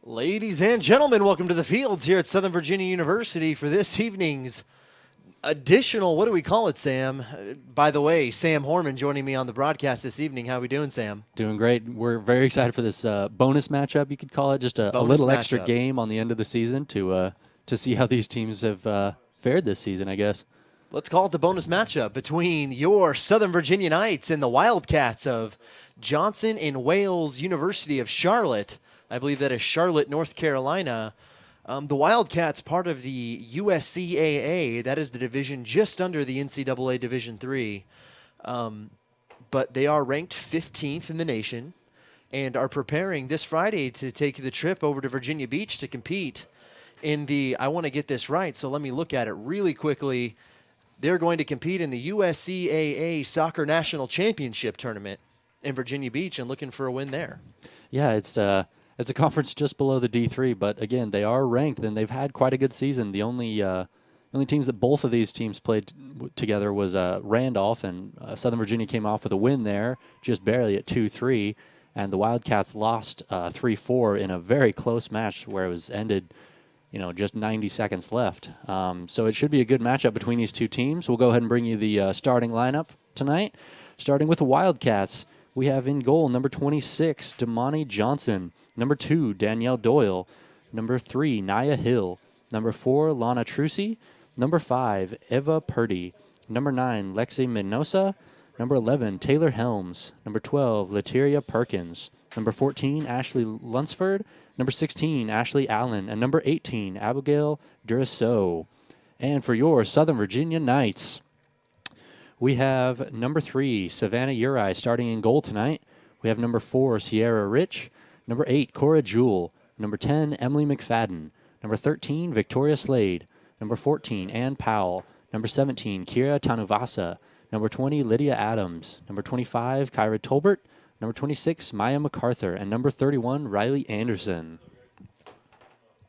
Ladies and gentlemen, welcome to the fields here at Southern Virginia University for this evening's additional, what do we call it, Sam? By the way, Sam Horman joining me on the broadcast this evening. How are we doing, Sam? Doing great. We're very excited for this bonus matchup, you could call it, just a little extra game on the end of the season to see how these teams have fared this season, I guess. Let's call it the bonus matchup between your Southern Virginia Knights and the Wildcats of Johnson and Wales University of Charlotte. I believe that is Charlotte, North Carolina. The Wildcats, part of the USCAA, that is the division just under the NCAA Division III. But they are ranked 15th in the nation and are preparing this Friday to take the trip over to Virginia Beach to compete in the, I want to get this right, so let me look at it really quickly. They're going to compete in the USCAA Soccer National Championship Tournament in Virginia Beach and looking for a win there. Yeah, it's a conference just below the D3, but again, they are ranked and they've had quite a good season. The only teams that both of these teams played together was Randolph, and Southern Virginia came off with a win there, just barely at 2-3, and the Wildcats lost 3-4 in a very close match where it was ended, just 90 seconds left. So it should be a good matchup between these two teams. We'll go ahead and bring you the starting lineup tonight, starting with the Wildcats. We have in goal number 26, Damani Johnson. Number 2, Danielle Doyle. Number 3, Naya Hill. Number 4, Lana Trucy. Number 5, Eva Purdy. Number 9, Lexi Minosa. Number 11, Taylor Helms. Number 12, Lateria Perkins. Number 14, Ashley Lunsford. Number 16, Ashley Allen. And number 18, Abigail Durisso. And for your Southern Virginia Knights, we have number 3, Savannah Uri, starting in goal tonight. We have number 4, Sierra Rich. Number 8, Cora Jewell. Number 10, Emily McFadden. Number 13, Victoria Slade. Number 14, Ann Powell. Number 17, Kira Tanuvasa. Number 20, Lydia Adams. Number 25, Kyra Tolbert. Number 26, Maya MacArthur. And number 31, Riley Anderson.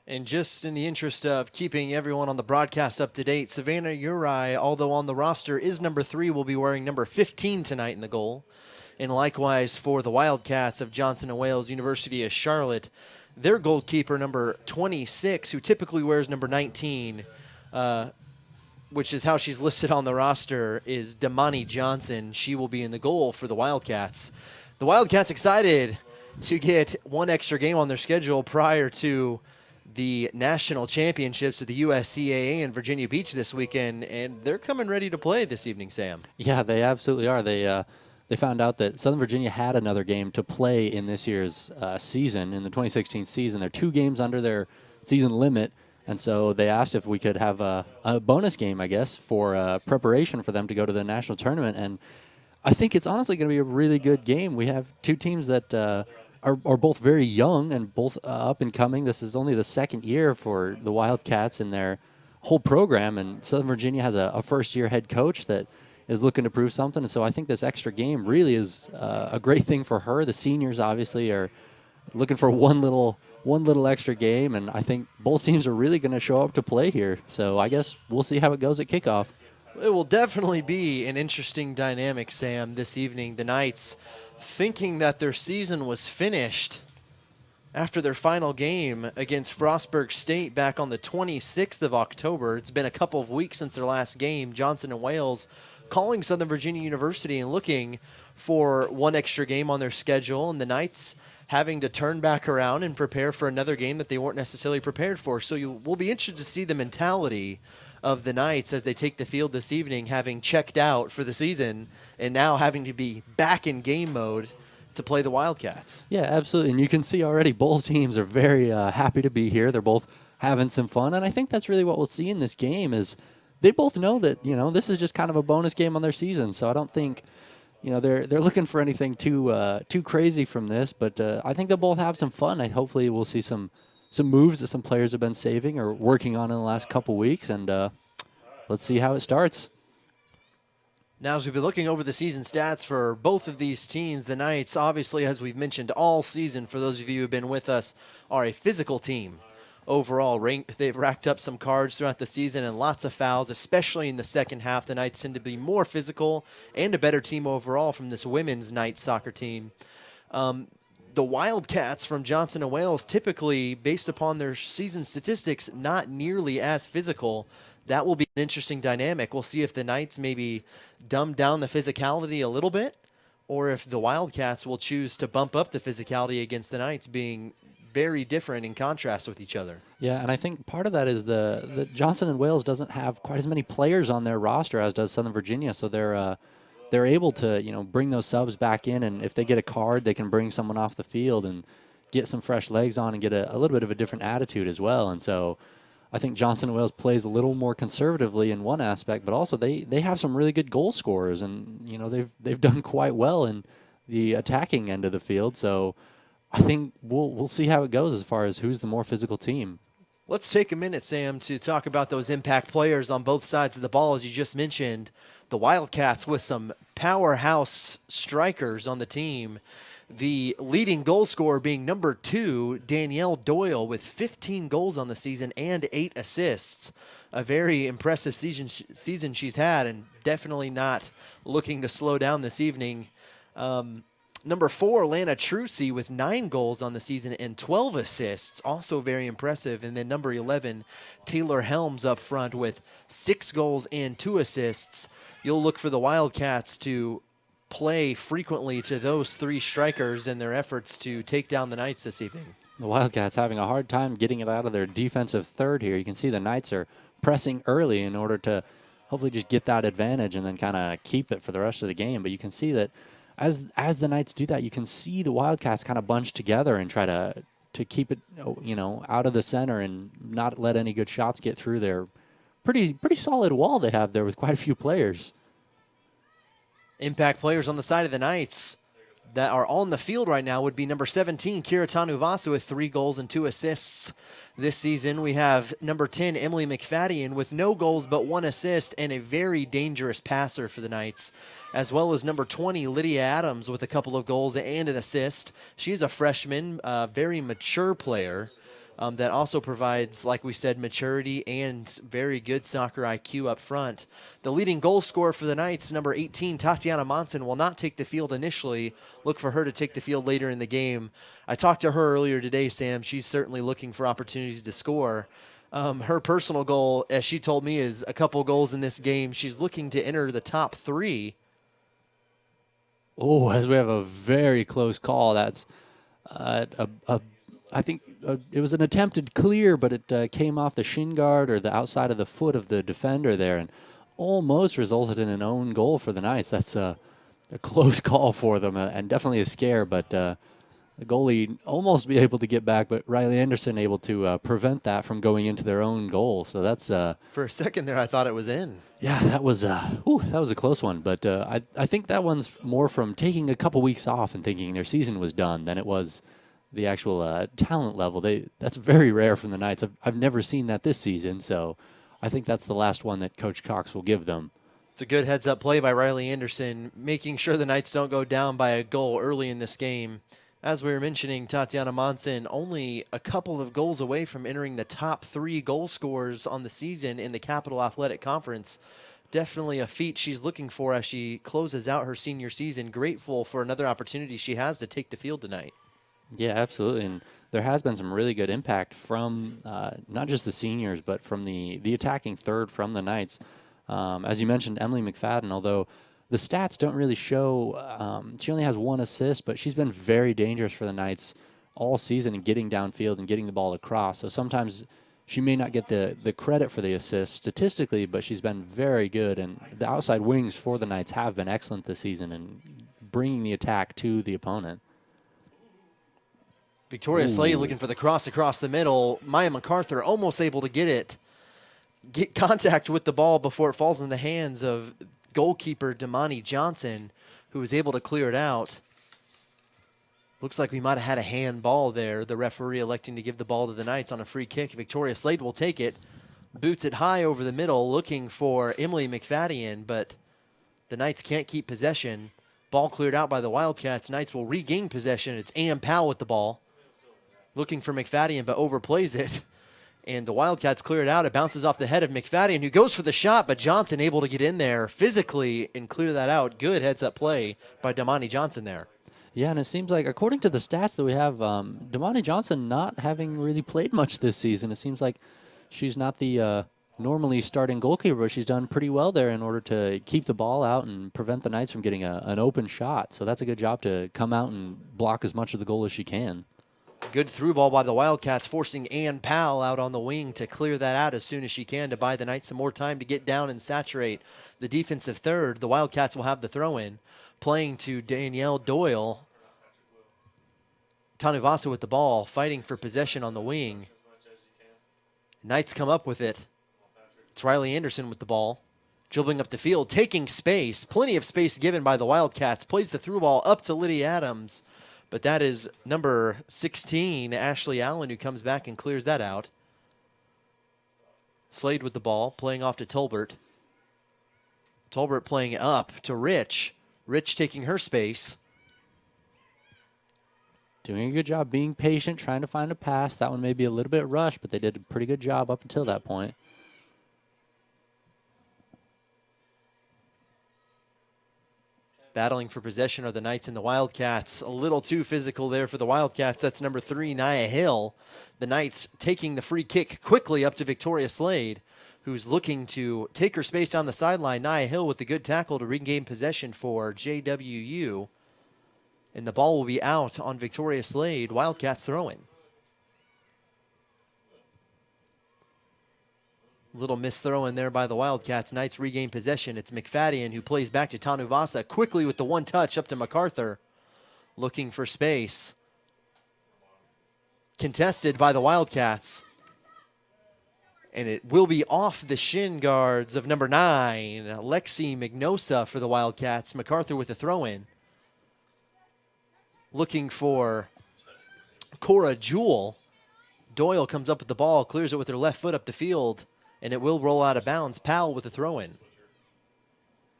And just in the interest of keeping everyone on the broadcast up to date, Savannah Uri, although on the roster, is number 3, will be wearing number 15 tonight in the goal. And likewise for the Wildcats of Johnson & Wales University of Charlotte, their goalkeeper, number 26, who typically wears number 19, which is how she's listed on the roster, is Damani Johnson. She will be in the goal for the Wildcats. The Wildcats excited to get one extra game on their schedule prior to the national championships of the USCAA in Virginia Beach this weekend, and they're coming ready to play this evening, Sam. Yeah, they absolutely are. They found out that Southern Virginia had another game to play in this year's season, in the 2016 season. They're 2 games under their season limit, and so they asked if we could have a bonus game, I guess, for preparation for them to go to the national tournament. And I think it's honestly going to be a really good game. We have 2 teams that are both very young and both up and coming. This is only the second year for the Wildcats in their whole program, and Southern Virginia has a first-year head coach that is looking to prove something. And so I think this extra game really is a great thing for her. The seniors obviously are looking for one little extra game, and I think both teams are really going to show up to play here. So I guess we'll see how it goes at kickoff. It will definitely be an interesting dynamic, Sam, this evening. The Knights thinking that their season was finished after their final game against Frostburg State back on the 26th of October. It's been a couple of weeks since their last game. Johnson & Wales calling Southern Virginia University and looking for one extra game on their schedule, and the Knights having to turn back around and prepare for another game that they weren't necessarily prepared for. So we'll be interested to see the mentality of the Knights as they take the field this evening, having checked out for the season and now having to be back in game mode to play the Wildcats. Yeah, absolutely. And you can see already both teams are very happy to be here. They're both having some fun, and I think that's really what we'll see in this game is they both know that, this is just kind of a bonus game on their season. So I don't think, they're looking for anything too crazy from this, but I think they'll both have some fun. Hopefully we'll see some moves that some players have been saving or working on in the last couple weeks, and let's see how it starts. Now, as we've been looking over the season stats for both of these teams, the Knights, obviously, as we've mentioned all season, for those of you who have been with us, are a physical team. Overall, they've racked up some cards throughout the season and lots of fouls, especially in the second half. The Knights tend to be more physical and a better team overall from this women's Knights soccer team. the Wildcats from Johnson and Wales, typically, based upon their season statistics, not nearly as physical. That will be an interesting dynamic. We'll see if the Knights maybe dumb down the physicality a little bit, or if the Wildcats will choose to bump up the physicality against the Knights, being very different in contrast with each other. Yeah, and I think part of that is the Johnson and Wales doesn't have quite as many players on their roster as does Southern Virginia, so they're able to bring those subs back in, and if they get a card, they can bring someone off the field and get some fresh legs on and get a little bit of a different attitude as well. And so I think Johnson and Wales plays a little more conservatively in one aspect, but also they have some really good goal scorers, and they've done quite well in the attacking end of the field. So I think we'll see how it goes as far as who's the more physical team. Let's take a minute, Sam, to talk about those impact players on both sides of the ball. As you just mentioned, the Wildcats with some powerhouse strikers on the team. The leading goal scorer being number 2, Danielle Doyle, with 15 goals on the season and 8 assists. A very impressive season she's had, and definitely not looking to slow down this evening. Number 4, Lana Trucy, with 9 goals on the season and 12 assists, also very impressive. And then number 11, Taylor Helms up front with 6 goals and 2 assists. You'll look for the Wildcats to play frequently to those 3 strikers in their efforts to take down the Knights this evening. The Wildcats having a hard time getting it out of their defensive third here. You can see the Knights are pressing early in order to hopefully just get that advantage and then kind of keep it for the rest of the game. But you can see that as the Knights do that, you can see the Wildcats kind of bunch together and try to keep it out of the center and not let any good shots get through their pretty solid wall they have there with quite a few players. Impact players on the side of the Knights that are on the field right now would be number 17, Kira Tanuvasa, with 3 goals and 2 assists this season. We have number 10, Emily McFadden, with no goals but 1 assist and a very dangerous passer for the Knights, as well as number 20, Lydia Adams, with a couple of goals and an assist. She's a freshman, very mature player. That also provides, like we said, maturity and very good soccer IQ up front. The leading goal scorer for the Knights, number 18, Tatiana Monson, will not take the field initially. Look for her to take the field later in the game. I talked to her earlier today, Sam. She's certainly looking for opportunities to score. Her personal goal, as she told me, is a couple goals in this game. She's looking to enter the top 3. Oh, as we have a very close call. That's I think it was an attempted clear, but it came off the shin guard or the outside of the foot of the defender there and almost resulted in an own goal for the Knights. That's a close call for them and definitely a scare, but the goalie almost be able to get back, but Riley Anderson able to prevent that from going into their own goal. So that's for a second there, I thought it was in. Yeah, that was a close one. But I think that one's more from taking a couple weeks off and thinking their season was done than it was the actual talent level. That's very rare from the Knights. I've never seen that this season, so I think that's the last one that Coach Cox will give them. It's a good heads-up play by Riley Anderson, making sure the Knights don't go down by a goal early in this game. As we were mentioning, Tatiana Monson only a couple of goals away from entering the top 3 goal scorers on the season in the Capital Athletic Conference. Definitely a feat she's looking for as she closes out her senior season. Grateful for another opportunity she has to take the field tonight. Yeah, absolutely. And there has been some really good impact from not just the seniors, but from the attacking third from the Knights. As you mentioned, Emily McFadden, although the stats don't really show, she only has 1 assist, but she's been very dangerous for the Knights all season in getting downfield and getting the ball across. So sometimes she may not get the credit for the assist statistically, but she's been very good. And the outside wings for the Knights have been excellent this season in bringing the attack to the opponent. Victoria Slade looking for the cross across the middle. Maya MacArthur almost able to get contact with the ball before it falls in the hands of goalkeeper Damani Johnson, who was able to clear it out. Looks like we might have had a handball there. The referee electing to give the ball to the Knights on a free kick. Victoria Slade will take it, boots it high over the middle, looking for Emily McFadden, but the Knights can't keep possession. Ball cleared out by the Wildcats. Knights will regain possession. It's Ann Powell with the ball, looking for McFadden, but overplays it. And the Wildcats clear it out. It bounces off the head of McFadden, who goes for the shot, but Johnson able to get in there physically and clear that out. Good heads-up play by Damani Johnson there. Yeah, and it seems like, according to the stats that we have, Damani Johnson not having really played much this season. It seems like she's not the normally starting goalkeeper, but she's done pretty well there in order to keep the ball out and prevent the Knights from getting an open shot. So that's a good job to come out and block as much of the goal as she can. Good through ball by the Wildcats, forcing Ann Powell out on the wing to clear that out as soon as she can to buy the Knights some more time to get down and saturate the defensive third. The Wildcats will have the throw-in, playing to Danielle Doyle. Tanuvasa with the ball, fighting for possession on the wing. Knights come up with it. It's Riley Anderson with the ball, dribbling up the field, taking space. Plenty of space given by the Wildcats. Plays the through ball up to Lydia Adams. But that is number 16, Ashley Allen, who comes back and clears that out. Slade with the ball, playing off to Tolbert. Tolbert playing up to Rich. Rich taking her space. Doing a good job being patient, trying to find a pass. That one may be a little bit rushed, but they did a pretty good job up until that point. Battling for possession are the Knights and the Wildcats. A little too physical there for the Wildcats. That's number 3, Nia Hill. The Knights taking the free kick quickly up to Victoria Slade, who's looking to take her space down the sideline. Nia Hill with the good tackle to regain possession for JWU. And the ball will be out on Victoria Slade. Wildcats throw-in. Little miss throw in there by the Wildcats. Knights regain possession. It's McFadden who plays back to Tanuvasa quickly with the one touch up to MacArthur. Looking for space. Contested by the Wildcats. And it will be off the shin guards of number 9, Lexi Magnosa for the Wildcats. MacArthur with the throw-in. Looking for Cora Jewell. Doyle comes up with the ball, clears it with her left foot up the field. And it will roll out of bounds. Powell with the throw-in.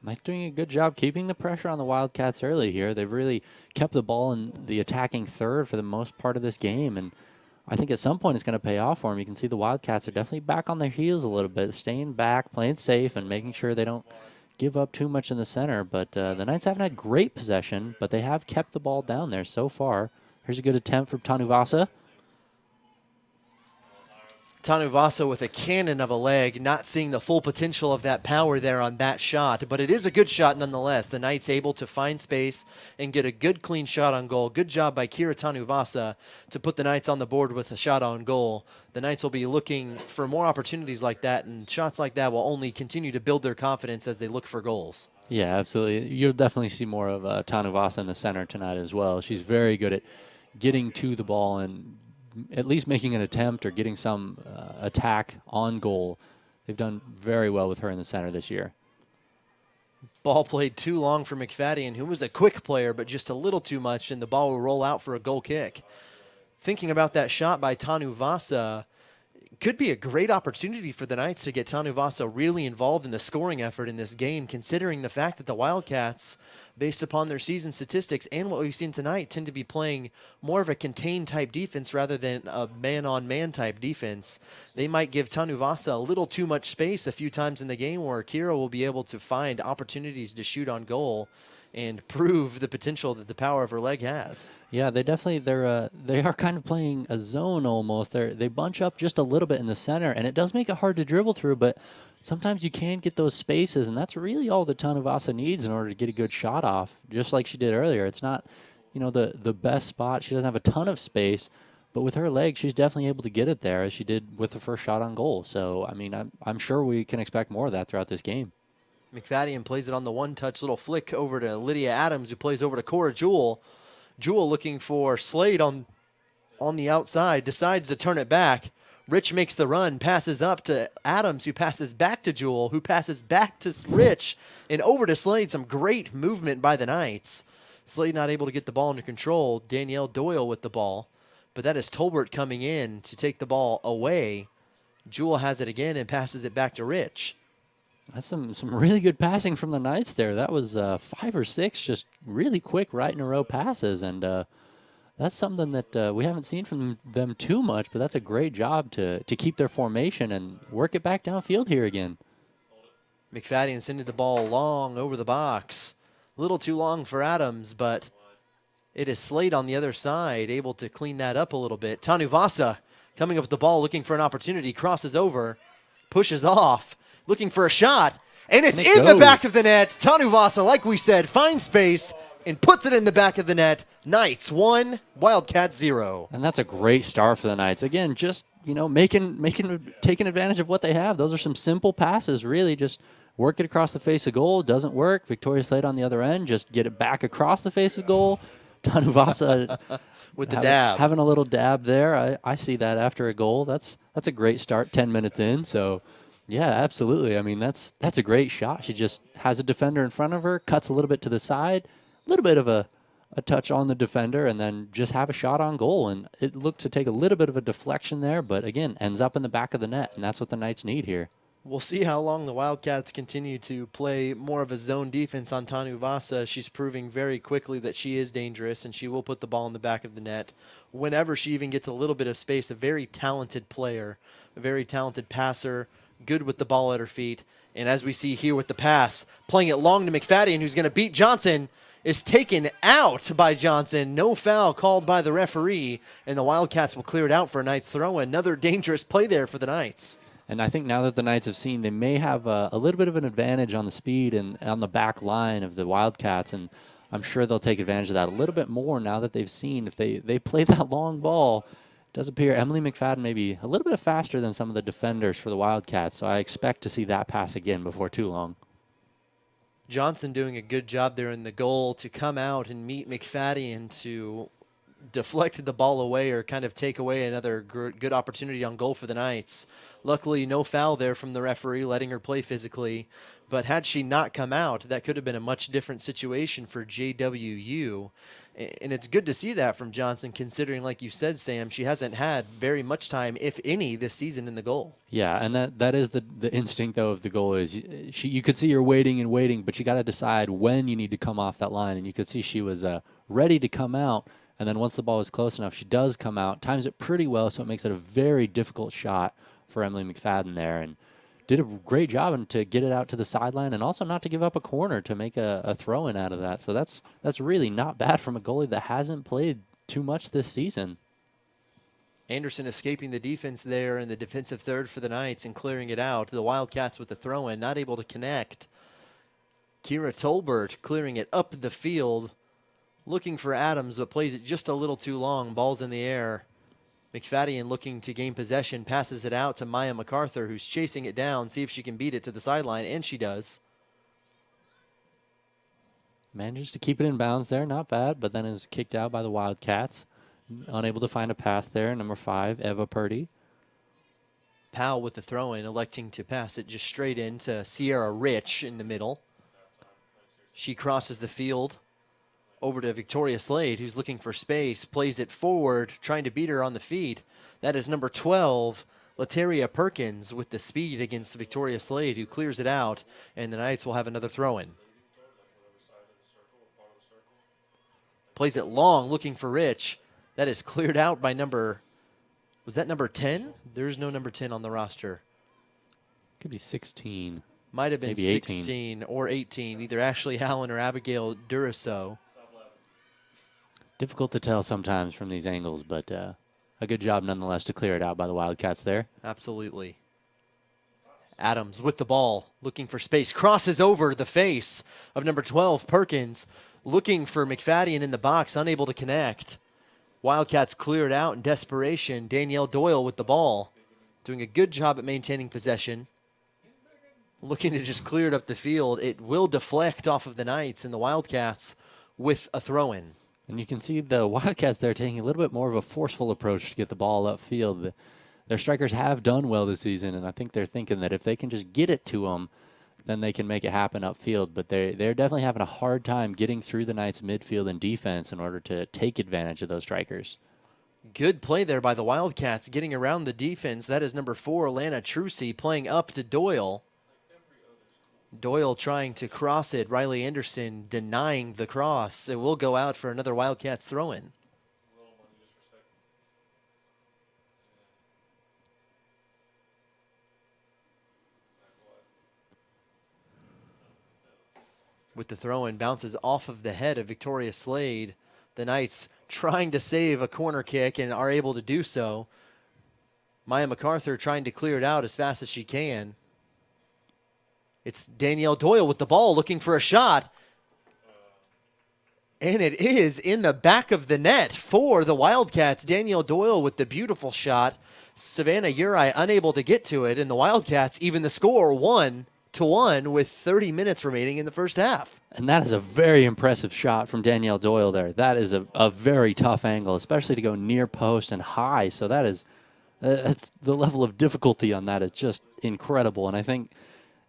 Knights doing a good job keeping the pressure on the Wildcats early here. They've really kept the ball in the attacking third for the most part of this game. And I think at some point it's going to pay off for them. You can see the Wildcats are definitely back on their heels a little bit, staying back, playing safe, and making sure they don't give up too much in the center. But the Knights haven't had great possession, but they have kept the ball down there so far. Here's a good attempt from Tanuvasa. Tanuvasa with a cannon of a leg, not seeing the full potential of that power there on that shot, but it is a good shot nonetheless. The Knights able to find space and get a good clean shot on goal. Good job by Kira Tanuvasa to put the Knights on the board with a shot on goal. The Knights will be looking for more opportunities like that, and shots like that will only continue to build their confidence as they look for goals. Yeah, absolutely. You'll definitely see more of Tanuvasa in the center tonight as well. She's very good at getting to the ball and at least making an attempt or getting some attack on goal. They've done very well with her in the center this year. Ball played too long for McFadden, who was a quick player, but just a little too much, and the ball will roll out for a goal kick. Thinking about that shot by Tanuvasa, could be a great opportunity for the Knights to get Tanuvasa really involved in the scoring effort in this game, considering the fact that the Wildcats, based upon their season statistics and what we've seen tonight, tend to be playing more of a contained type defense rather than a man-on-man type defense. They might give Tanuvasa a little too much space a few times in the game where Kira will be able to find opportunities to shoot on goal and prove the potential that the power of her leg has. Yeah, they definitely they are kind of playing a zone almost. They bunch up just a little bit in the center, and it does make it hard to dribble through, but sometimes you can get those spaces, and that's really all that Tanuvasa needs in order to get a good shot off, just like she did earlier. It's not, the best spot. She doesn't have a ton of space, but with her leg, she's definitely able to get it there, as she did with the first shot on goal. So, I mean, I'm sure we can expect more of that throughout this game. McFadden plays it on the one-touch little flick over to Lydia Adams, who plays over to Cora Jewell. Jewell looking for Slade on the outside, decides to turn it back. Rich makes the run, passes up to Adams, who passes back to Jewell, who passes back to Rich, and over to Slade. Some great movement by the Knights. Slade not able to get the ball under control. Danielle Doyle with the ball, but that is Tolbert coming in to take the ball away. Jewell has it again and passes it back to Rich. That's some really good passing from the Knights there. That was 5 or 6 just really quick right-in-a-row passes, and that's something that we haven't seen from them too much, but that's a great job to keep their formation and work it back downfield here again. McFadden sending the ball long over the box. A little too long for Adams, but It is Slade on the other side, able to clean that up a little bit. Tanuvasa coming up with the ball, looking for an opportunity, crosses over, pushes off, looking for a shot, and it's And it in the goes. back of the net. Tanuvasa, like we said, finds space and puts it in the back of the net. Knights 1, Wildcats 0. And that's a great start for the Knights. Again, just, taking advantage of what they have. Those are some simple passes, really. Just work it across the face of goal. Doesn't work. Victoria Slade on the other end. Just get it back across the face of goal. Tanuvasa With the dab. having a little dab there. I see that after a goal. That's a great start 10 minutes in. So, yeah, absolutely. I mean, that's a great shot. She just has a defender in front of her, cuts a little bit to the side, a little bit of a touch on the defender, and then just have a shot on goal. And it looked to take a little bit of a deflection there, but again, ends up in the back of the net, and that's what the Knights need here. We'll see how long the Wildcats continue to play more of a zone defense on Tanuvasa. She's proving very quickly that she is dangerous, and she will put the ball in the back of the net whenever she even gets a little bit of space. A very talented player, a very talented passer, good with the ball at her feet. And as we see here with the pass, playing it long to McFadden, who's going to beat Johnson, is taken out by Johnson. No foul called by the referee, and the Wildcats will clear it out for a Knights throw. Another dangerous play there for the Knights. And I think now that the Knights have seen, they may have a little bit of an advantage on the speed and on the back line of the Wildcats, and I'm sure they'll take advantage of that a little bit more now that they've seen. If they play that long ball, it does appear Emily McFadden may be a little bit faster than some of the defenders for the Wildcats, so I expect to see that pass again before too long. Johnson doing a good job there in the goal to come out and meet McFadden to deflect the ball away or kind of take away another good opportunity on goal for the Knights. Luckily, no foul there from the referee, letting her play physically. But had she not come out, that could have been a much different situation for JWU. And it's good to see that from Johnson, considering, like you said, Sam, she hasn't had very much time, if any, this season in the goal. Yeah, and that is the instinct, though, of the goal is you could see her waiting and waiting, but you got to decide when you need to come off that line. And you could see she was ready to come out. And then once the ball is close enough, she does come out, times it pretty well, so it makes it a very difficult shot for Emily McFadden there. And did a great job to get it out to the sideline and also not to give up a corner to make a throw-in out of that. So that's really not bad from a goalie that hasn't played too much this season. Anderson escaping the defense there in the defensive third for the Knights and clearing it out. The Wildcats with the throw-in, not able to connect. Kira Tolbert clearing it up the field, looking for Adams, but plays it just a little too long. Ball's in the air. McFadden looking to gain possession, passes it out to Maya MacArthur, who's chasing it down, see if she can beat it to the sideline, and she does. Manages to keep it in bounds there, not bad, but then is kicked out by the Wildcats. Unable to find a pass there, number 5, Eva Purdy. Powell with the throw-in, electing to pass it just straight into Sierra Rich in the middle. She crosses the field over to Victoria Slade, who's looking for space, plays it forward, trying to beat her on the feet. That is number 12, Lateria Perkins, with the speed against Victoria Slade, who clears it out, and the Knights will have another throw-in. Plays it long, looking for Rich. That is cleared out by was that number 10? There's no number 10 on the roster. Could be 16. Might have been maybe 16 or 18, either Ashley Allen or Abigail Duraso. Difficult to tell sometimes from these angles, but a good job nonetheless to clear it out by the Wildcats there. Absolutely. Adams with the ball, looking for space, crosses over the face of number 12, Perkins, looking for McFadden in the box, unable to connect. Wildcats clear it out in desperation. Danielle Doyle with the ball, doing a good job at maintaining possession. Looking to just clear it up the field. It will deflect off of the Knights, and the Wildcats with a throw-in. And you can see the Wildcats there taking a little bit more of a forceful approach to get the ball upfield. Their strikers have done well this season, and I think they're thinking that if they can just get it to them, then they can make it happen upfield. But they're definitely having a hard time getting through the Knights' midfield and defense in order to take advantage of those strikers. Good play there by the Wildcats, getting around the defense. That is number 4, Lana Trucy, playing up to Doyle. Doyle trying to cross it. Riley Anderson denying the cross. It will go out for another Wildcats throw-in. With the throw-in, bounces off of the head of Victoria Slade. The Knights trying to save a corner kick and are able to do so. Maya MacArthur trying to clear it out as fast as she can. It's Danielle Doyle with the ball looking for a shot. And it is in the back of the net for the Wildcats. Danielle Doyle with the beautiful shot. Savannah Uri unable to get to it. And the Wildcats even the score 1-1 with 30 minutes remaining in the first half. And that is a very impressive shot from Danielle Doyle there. That is a very tough angle, especially to go near post and high. So that's the level of difficulty on that is just incredible. And I think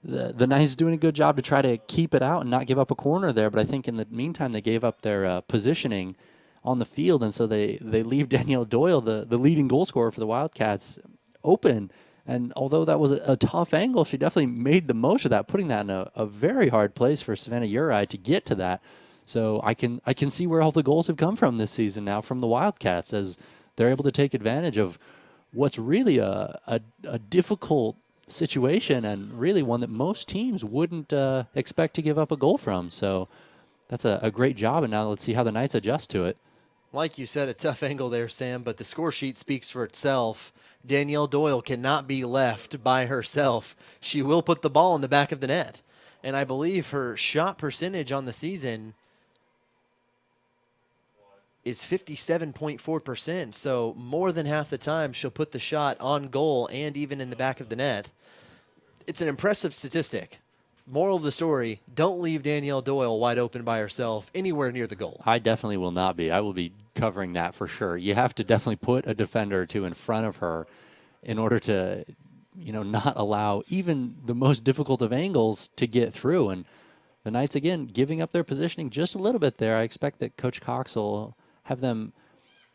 the Knights doing a good job to try to keep it out and not give up a corner there. But I think in the meantime, they gave up their positioning on the field. And so they leave Danielle Doyle, the leading goal scorer for the Wildcats, open. And although that was a tough angle, she definitely made the most of that, putting that in a very hard place for Savannah Uri to get to that. So I can see where all the goals have come from this season now from the Wildcats, as they're able to take advantage of what's really a difficult situation and really one that most teams wouldn't expect to give up a goal from. So that's a great job, and now let's see how the Knights adjust to it. Like you said, a tough angle there, Sam, but the score sheet speaks for itself. Danielle Doyle cannot be left by herself. She will put the ball in the back of the net. And I believe her shot percentage on the season is 57.4%. So more than half the time she'll put the shot on goal and even in the back of the net. It's an impressive statistic. Moral of the story, don't leave Danielle Doyle wide open by herself anywhere near the goal. I definitely will not be. I will be covering that for sure. You have to definitely put a defender or two in front of her in order to, not allow even the most difficult of angles to get through. And the Knights, again, giving up their positioning just a little bit there. I expect that Coach Cox will have them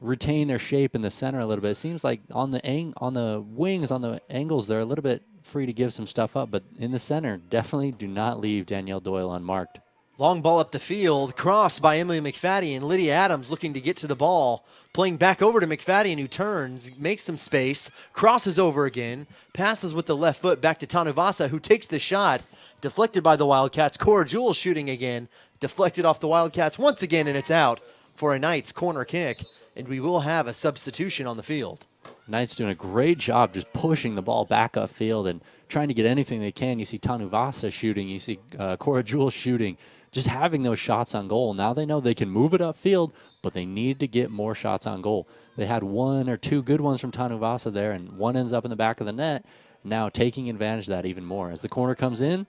retain their shape in the center a little bit. It seems like on the wings, on the angles, they're a little bit free to give some stuff up, but in the center, definitely do not leave Danielle Doyle unmarked. Long ball up the field, crossed by Emily McFadden. Lydia Adams looking to get to the ball, playing back over to McFadden, who turns, makes some space, crosses over again, passes with the left foot back to Tanuvasa, who takes the shot, deflected by the Wildcats. Cora Jewell shooting again, deflected off the Wildcats once again, and it's out for a Knights corner kick, and we will have a substitution on the field. Knights doing a great job just pushing the ball back upfield and trying to get anything they can. You see Tanuvasa shooting. You see Cora Jewell shooting. Just having those shots on goal. Now they know they can move it upfield, but they need to get more shots on goal. They had one or two good ones from Tanuvasa there, and one ends up in the back of the net. Now taking advantage of that even more. As the corner comes in,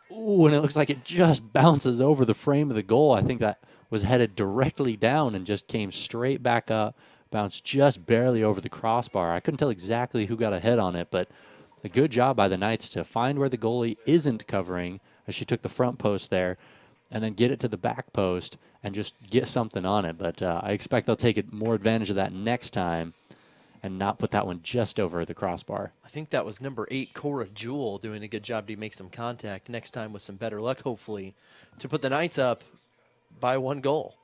and it looks like it just bounces over the frame of the goal. I think that was headed directly down and just came straight back up. Bounced just barely over the crossbar. I couldn't tell exactly who got a head on it, but a good job by the Knights to find where the goalie isn't covering, as she took the front post there, and then get it to the back post and just get something on it. But I expect they'll take more advantage of that next time and not put that one just over the crossbar. I think that was number 8, Cora Jewell, doing a good job to make some contact. Next time with some better luck, hopefully, to put the Knights up by 1 goal.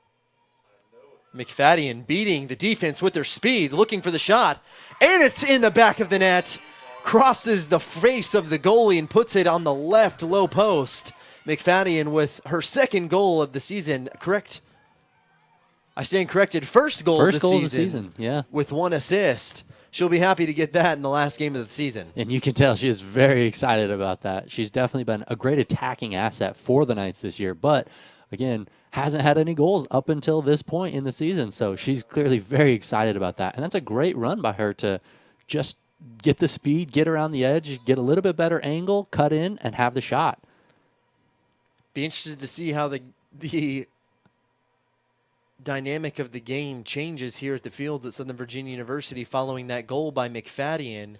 McFadden beating the defense with their speed, looking for the shot, and it's in the back of the net. Crosses the face of the goalie and puts it on the left low post. McFadden with her second goal of the season. Correct? I stand corrected. First goal of the season. Yeah. With 1 assist. She'll be happy to get that in the last game of the season. And you can tell she is very excited about that. She's definitely been a great attacking asset for the Knights this year, but again, hasn't had any goals up until this point in the season. So she's clearly very excited about that. And that's a great run by her to just get the speed, get around the edge, get a little bit better angle, cut in, and have the shot. Be interested to see how the dynamic of the game changes here at the fields at Southern Virginia University following that goal by McFadden.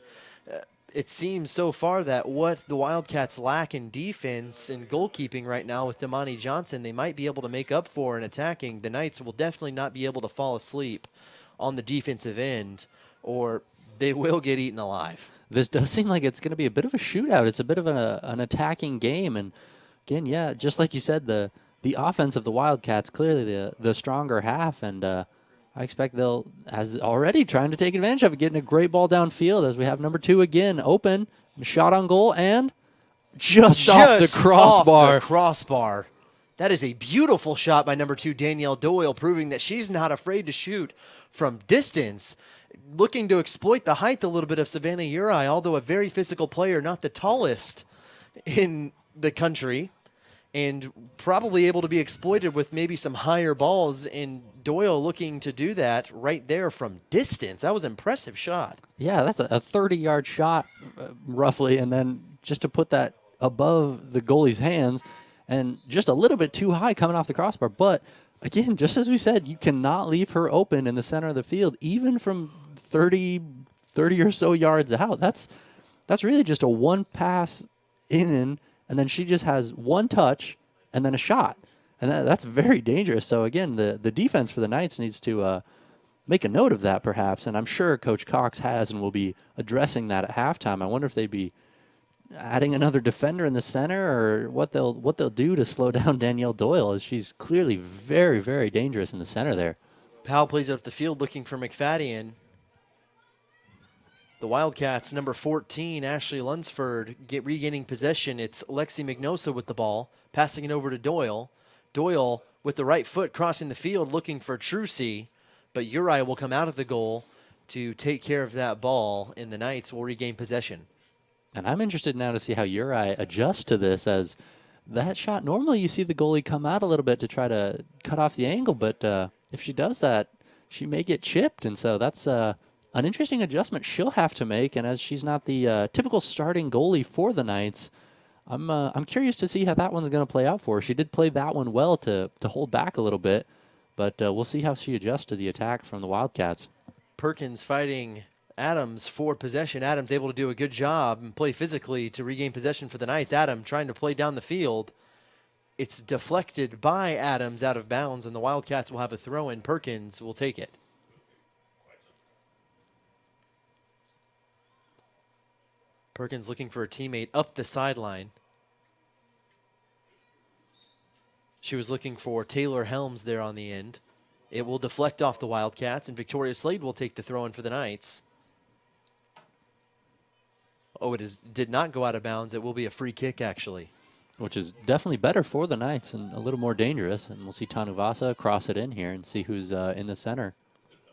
It seems so far that what the Wildcats lack in defense and goalkeeping right now with Damani Johnson, they might be able to make up for in attacking. The Knights will definitely not be able to fall asleep on the defensive end, or they will get eaten alive. This does seem like it's going to be a bit of a shootout. It's a bit of an attacking game. And again, yeah, just like you said, the offense of the Wildcats, clearly the stronger half. And I expect they'll, as already trying to take advantage of it, getting a great ball downfield as we have number 2 again, open, shot on goal, and just off the crossbar. Off the crossbar. That is a beautiful shot by number 2, Danielle Doyle, proving that she's not afraid to shoot from distance, looking to exploit the height a little bit of Savannah Uri, although a very physical player, not the tallest in the country, and probably able to be exploited with maybe some higher balls, and Doyle looking to do that right there from distance. That was an impressive shot. Yeah, that's a 30-yard shot, roughly, and then just to put that above the goalie's hands and just a little bit too high coming off the crossbar. But, again, just as we said, you cannot leave her open in the center of the field, even from 30 or so yards out. That's really just a one pass in, and then she just has one touch and then a shot. And that's very dangerous. So, again, the defense for the Knights needs to make a note of that, perhaps. And I'm sure Coach Cox has and will be addressing that at halftime. I wonder if they'd be adding another defender in the center or what they'll do to slow down Danielle Doyle, as she's clearly very, very dangerous in the center there. Powell plays it up the field looking for McFadden. The Wildcats, number 14, Ashley Lunsford, regaining possession. It's Lexi Mignosa with the ball, passing it over to Doyle. Doyle with the right foot crossing the field looking for Trucy, but Uri will come out of the goal to take care of that ball, and the Knights will regain possession. And I'm interested now to see how Uri adjusts to this, as that shot, normally you see the goalie come out a little bit to try to cut off the angle, but if she does that, she may get chipped, and so that's an interesting adjustment she'll have to make. And as she's not the typical starting goalie for the Knights, I'm curious to see how that one's going to play out for her. She did play that one well to hold back a little bit, but we'll see how she adjusts to the attack from the Wildcats. Perkins fighting Adams for possession. Adams able to do a good job and play physically to regain possession for the Knights. Adam trying to play down the field. It's deflected by Adams out of bounds, and the Wildcats will have a throw-in. Perkins will take it. Perkins looking for a teammate up the sideline. She was looking for Taylor Helms there on the end. It will deflect off the Wildcats, and Victoria Slade will take the throw-in for the Knights. Oh, did not go out of bounds. It will be a free kick, actually. Which is definitely better for the Knights and a little more dangerous. And we'll see Tanuvasa cross it in here and see who's in the center.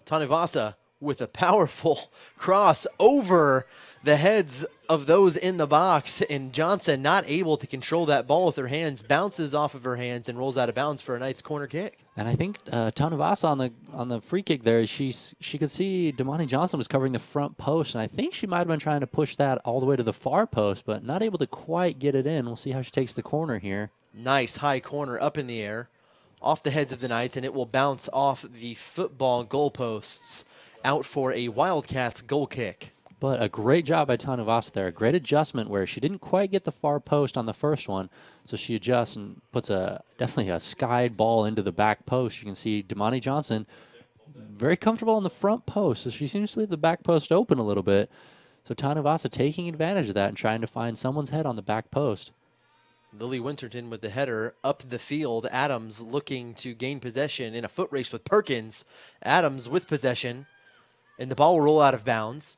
Tanuvasa with a powerful cross over the heads of those in the box, and Johnson not able to control that ball with her hands, bounces off of her hands and rolls out of bounds for a Knights corner kick. And I think Tanuvasa on the free kick there, she could see Damani Johnson was covering the front post, and I think she might have been trying to push that all the way to the far post, but not able to quite get it in. We'll see how she takes the corner here. Nice high corner up in the air, off the heads of the Knights, and it will bounce off the football goalposts out for a Wildcats goal kick. But a great job by Tanuvasa there. A great adjustment where she didn't quite get the far post on the first one, so she adjusts and puts definitely a skied ball into the back post. You can see Damani Johnson very comfortable on the front post, so she seems to leave the back post open a little bit. So Tanuvasa taking advantage of that and trying to find someone's head on the back post. Lily Winterton with the header up the field. Adams looking to gain possession in a foot race with Perkins. Adams with possession, and the ball will roll out of bounds.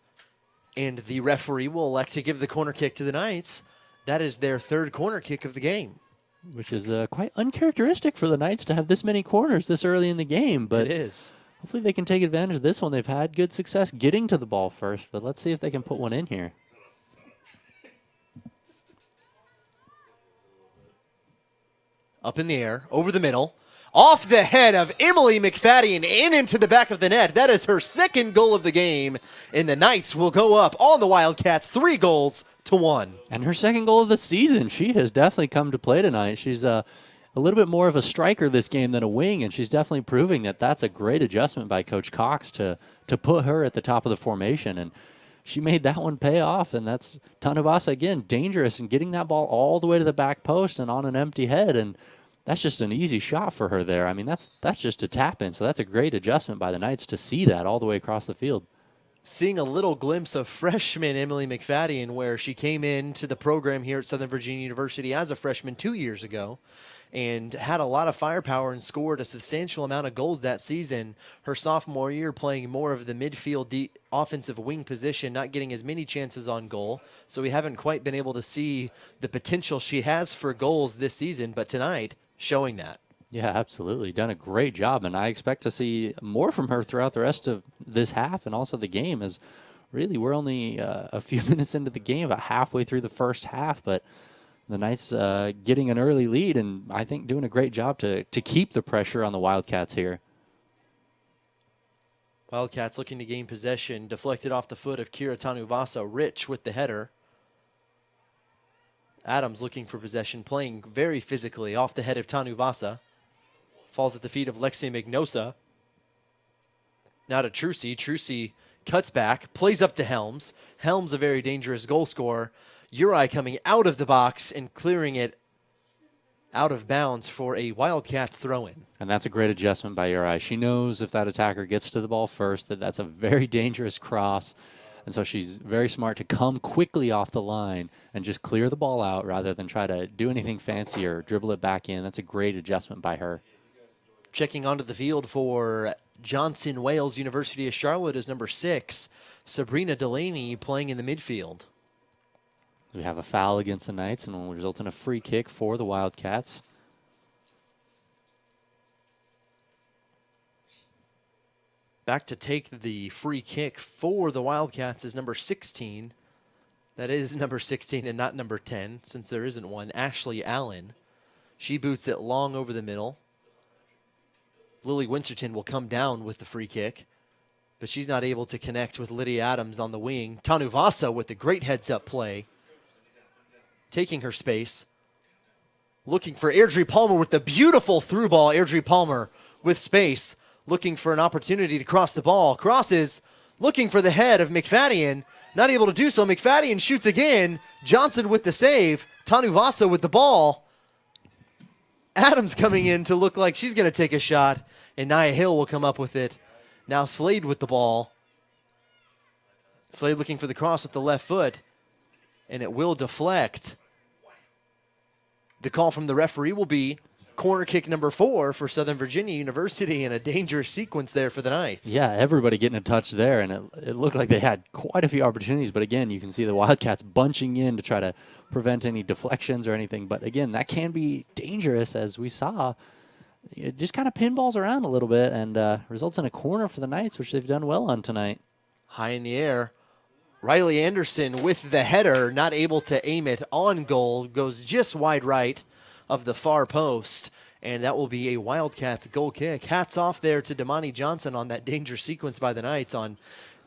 And the referee will elect to give the corner kick to the Knights. That is their third corner kick of the game. Which is quite uncharacteristic for the Knights to have this many corners this early in the game. But it is. Hopefully they can take advantage of this one. They've had good success getting to the ball first, but let's see if they can put one in here. Up in the air, over the middle. Off the head of Emily McFadden and into the back of the net. That is her second goal of the game. And the Knights will go up on the Wildcats 3-1. And her second goal of the season. She has definitely come to play tonight. She's a little bit more of a striker this game than a wing, and she's definitely proving that that's a great adjustment by Coach Cox to put her at the top of the formation. And she made that one pay off, and that's Tanuvasa, again, dangerous and getting that ball all the way to the back post and on an empty head. And that's just an easy shot for her there. I mean, that's just a tap-in, so that's a great adjustment by the Knights to see that all the way across the field. Seeing a little glimpse of freshman Emily McFadden, where she came into the program here at Southern Virginia University as a freshman 2 years ago and had a lot of firepower and scored a substantial amount of goals that season. Her sophomore year playing more of the midfield offensive wing position, not getting as many chances on goal. So we haven't quite been able to see the potential she has for goals this season, but tonight showing that. Yeah, absolutely. Done a great job, and I expect to see more from her throughout the rest of this half and also the game. As really, we're only a few minutes into the game, about halfway through the first half, but the Knights getting an early lead, and I think doing a great job to keep the pressure on the Wildcats here. Wildcats looking to gain possession, deflected off the foot of Kira Tanuvasa. Rich with the header. Adams looking for possession, playing very physically off the head of Tanuvasa. Falls at the feet of Lexi Magnosa. Now to Trucy. Trucy cuts back, plays up to Helms. Helms, a very dangerous goal scorer. Uri coming out of the box and clearing it out of bounds for a Wildcats throw-in. And that's a great adjustment by Uri. She knows if that attacker gets to the ball first, that's a very dangerous cross. And so she's very smart to come quickly off the line and just clear the ball out rather than try to do anything fancy or dribble it back in. That's a great adjustment by her. Checking onto the field for Johnson Wales University of Charlotte is number 6, Sabrina Delaney, playing in the midfield. We have a foul against the Knights and will result in a free kick for the Wildcats. Back to take the free kick for the Wildcats is number 16. That is number 16 and not number 10, since there isn't one. Ashley Allen. She boots it long over the middle. Lily Winterton will come down with the free kick, but she's not able to connect with Lydia Adams on the wing. Tanuvasa with the great heads-up play, taking her space. Looking for Airdrie Palmer with the beautiful through ball. Airdrie Palmer with space, looking for an opportunity to cross the ball. Crosses, looking for the head of McFadden. Not able to do so. McFadden shoots again. Johnson with the save. Tanuvasa with the ball. Adams coming in to look like she's going to take a shot, and Nia Hill will come up with it. Now Slade with the ball. Slade looking for the cross with the left foot, and it will deflect. The call from the referee will be corner kick number 4 for Southern Virginia University, and a dangerous sequence there for the Knights. Yeah, everybody getting a touch there, and it looked like they had quite a few opportunities. But again, you can see the Wildcats bunching in to try to prevent any deflections or anything. But again, that can be dangerous, as we saw. It just kind of pinballs around a little bit and results in a corner for the Knights, which they've done well on tonight. High in the air. Riley Anderson with the header, not able to aim it on goal, goes just wide right of the far post, and that will be a Wildcats goal kick. Hats off there to Damani Johnson on that dangerous sequence by the Knights on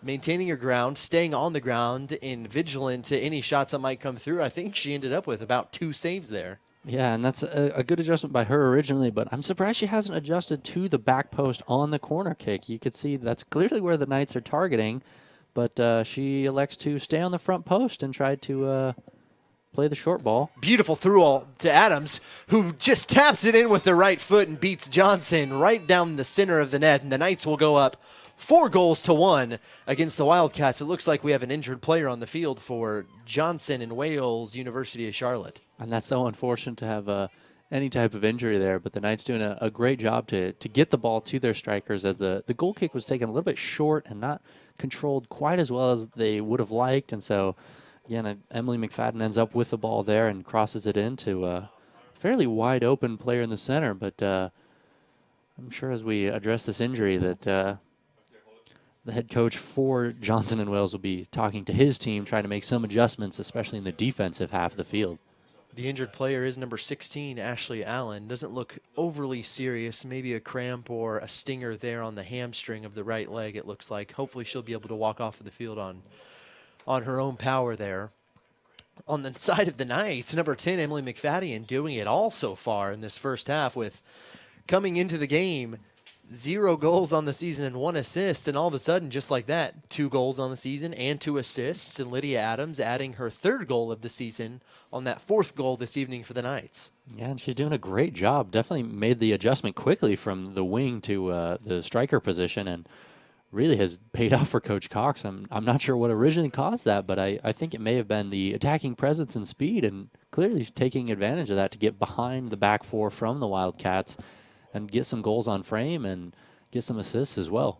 maintaining her ground, staying on the ground, and vigilant to any shots that might come through. I think she ended up with about 2 saves there. Yeah, and that's a good adjustment by her originally, but I'm surprised she hasn't adjusted to the back post on the corner kick. You could see that's clearly where the Knights are targeting, but she elects to stay on the front post and try to play the short ball. Beautiful through to Adams, who just taps it in with the right foot and beats Johnson right down the center of the net, and the Knights will go up 4-1 against the Wildcats. It looks like we have an injured player on the field for Johnson and Wales University of Charlotte. And that's so unfortunate to have any type of injury there, but the Knights doing a great job to get the ball to their strikers, as the goal kick was taken a little bit short and not controlled quite as well as they would have liked. And so, again, Emily McFadden ends up with the ball there and crosses it into a fairly wide open player in the center. But I'm sure as we address this injury that the head coach for Johnson and Wales will be talking to his team, trying to make some adjustments, especially in the defensive half of the field. The injured player is number 16, Ashley Allen. Doesn't look overly serious. Maybe a cramp or a stinger there on the hamstring of the right leg, it looks like. Hopefully she'll be able to walk off of the field on her own power there. On the side of the Knights, number 10, Emily McFadden, doing it all so far in this first half, with coming into the game, 0 goals on the season and 1 assist, and all of a sudden, just like that, 2 goals on the season and 2 assists, and Lydia Adams adding her 3rd goal of the season on that 4th goal this evening for the Knights. Yeah, and she's doing a great job. Definitely made the adjustment quickly from the wing to the striker position, and really has paid off for Coach Cox. I'm not sure what originally caused that, but I think it may have been the attacking presence and speed, and clearly taking advantage of that to get behind the back 4 from the Wildcats and get some goals on frame and get some assists as well.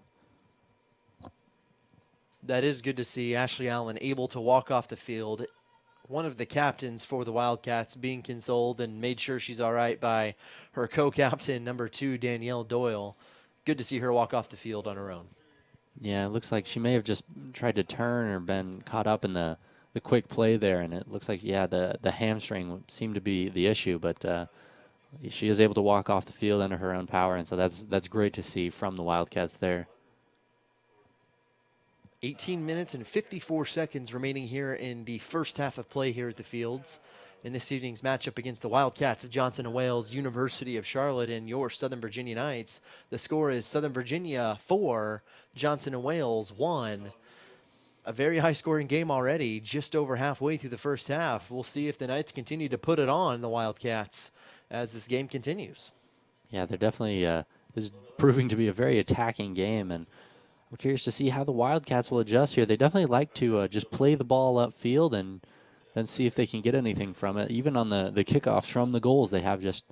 That is good to see. Ashley Allen able to walk off the field one of the captains for the Wildcats being consoled and made sure she's all right by her co-captain, number 2, Danielle Doyle. Good to see her walk off the field on her own. Yeah, it looks like she may have just tried to turn or been caught up in the quick play there, and it looks like, yeah, the hamstring seemed to be the issue, but she is able to walk off the field under her own power, and so that's great to see from the Wildcats there. 18 minutes and 54 seconds remaining here in the first half of play here at the Fields in this evening's matchup against the Wildcats of Johnson & Wales, University of Charlotte, and your Southern Virginia Knights. The score is Southern Virginia 4, Johnson & Wales 1. A very high-scoring game already, just over halfway through the first half. We'll see if the Knights continue to put it on the Wildcats as this game continues. Yeah, they're definitely this is proving to be a very attacking game, and I'm curious to see how the Wildcats will adjust here. They definitely like to just play the ball upfield and then see if they can get anything from it. Even on the kickoffs from the goals, they have just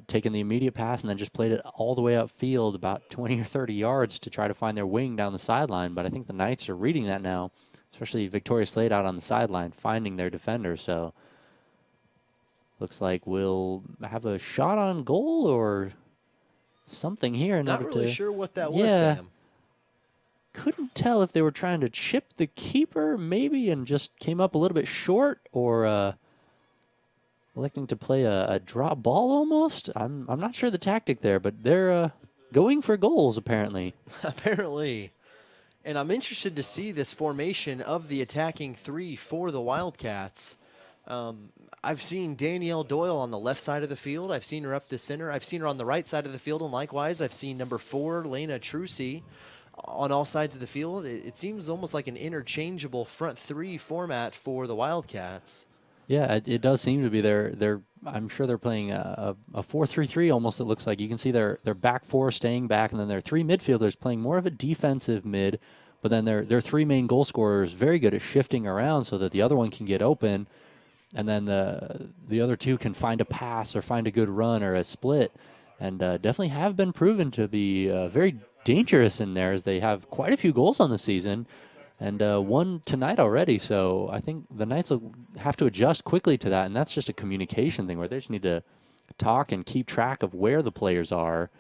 taken the immediate pass and then just played it all the way upfield about 20 or 30 yards to try to find their wing down the sideline. But I think the Knights are reading that now, especially Victoria Slade out on the sideline, finding their defender. So looks like we'll have a shot on goal or something here. Not really sure what that was, yeah. Sam. Couldn't tell if they were trying to chip the keeper maybe and just came up a little bit short, or electing to play a drop ball almost. I'm not sure the tactic there, but they're going for goals apparently. Apparently. And I'm interested to see this formation of the attacking 3 for the Wildcats. I've seen Danielle Doyle on the left side of the field. I've seen her up the center. I've seen her on the right side of the field, and likewise, I've seen number 4, Lena Trucy, on all sides of the field. It seems almost like an interchangeable front 3 format for the Wildcats. Yeah, it does seem to be. I'm sure they're playing a 4-3-3 almost. It looks like you can see their back 4 staying back, and then their 3 midfielders playing more of a defensive mid. But then their 3 main goal scorers very good at shifting around so that the other one can get open, and then the other 2 can find a pass or find a good run or a split, and definitely have been proven to be very dangerous in there, as they have quite a few goals on the season and one tonight already. So I think the Knights will have to adjust quickly to that, and that's just a communication thing where they just need to talk and keep track of where the players are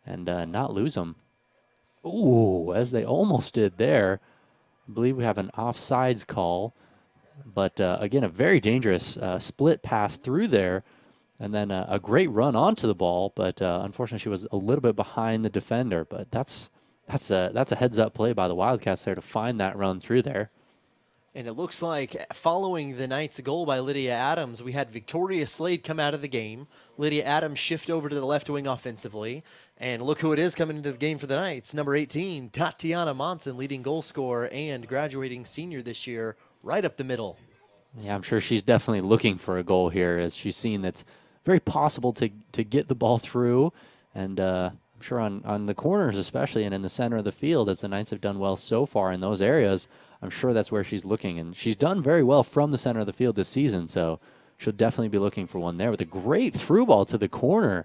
and not lose them. Ooh, as they almost did there. I believe we have an offsides call, but again, a very dangerous split pass through there. And then a great run onto the ball, but unfortunately she was a little bit behind the defender. But that's a heads-up play by the Wildcats there to find that run through there. And it looks like following the Knights' goal by Lydia Adams, we had Victoria Slade come out of the game. Lydia Adams shift over to the left wing offensively. And look who it is coming into the game for the Knights. Number 18, Tatiana Monson, leading goal scorer and graduating senior this year, right up the middle. Yeah, I'm sure she's definitely looking for a goal here, as she's seen that's very possible to get the ball through. And I'm sure on the corners especially and in the center of the field, as the Knights have done well so far in those areas, I'm sure that's where she's looking. And she's done very well from the center of the field this season, so she'll definitely be looking for one there with a great through ball to the corner.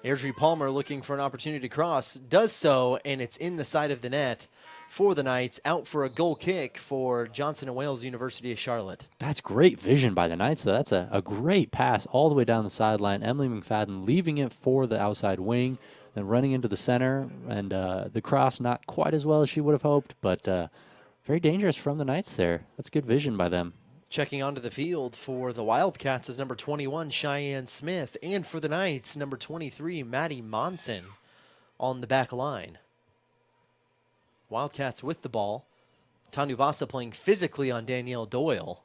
Airdrie Palmer looking for an opportunity to cross, does so, and it's in the side of the net for the Knights, out for a goal kick for Johnson & Wales, University of Charlotte. That's great vision by the Knights, though. That's a great pass all the way down the sideline. Emily McFadden leaving it for the outside wing, then running into the center, and the cross not quite as well as she would have hoped, but very dangerous from the Knights there. That's good vision by them. Checking onto the field for the Wildcats is number 21, Cheyenne Smith, and for the Knights, number 23, Maddie Monson on the back line. Wildcats with the ball. Tanu Vasa playing physically on Danielle Doyle.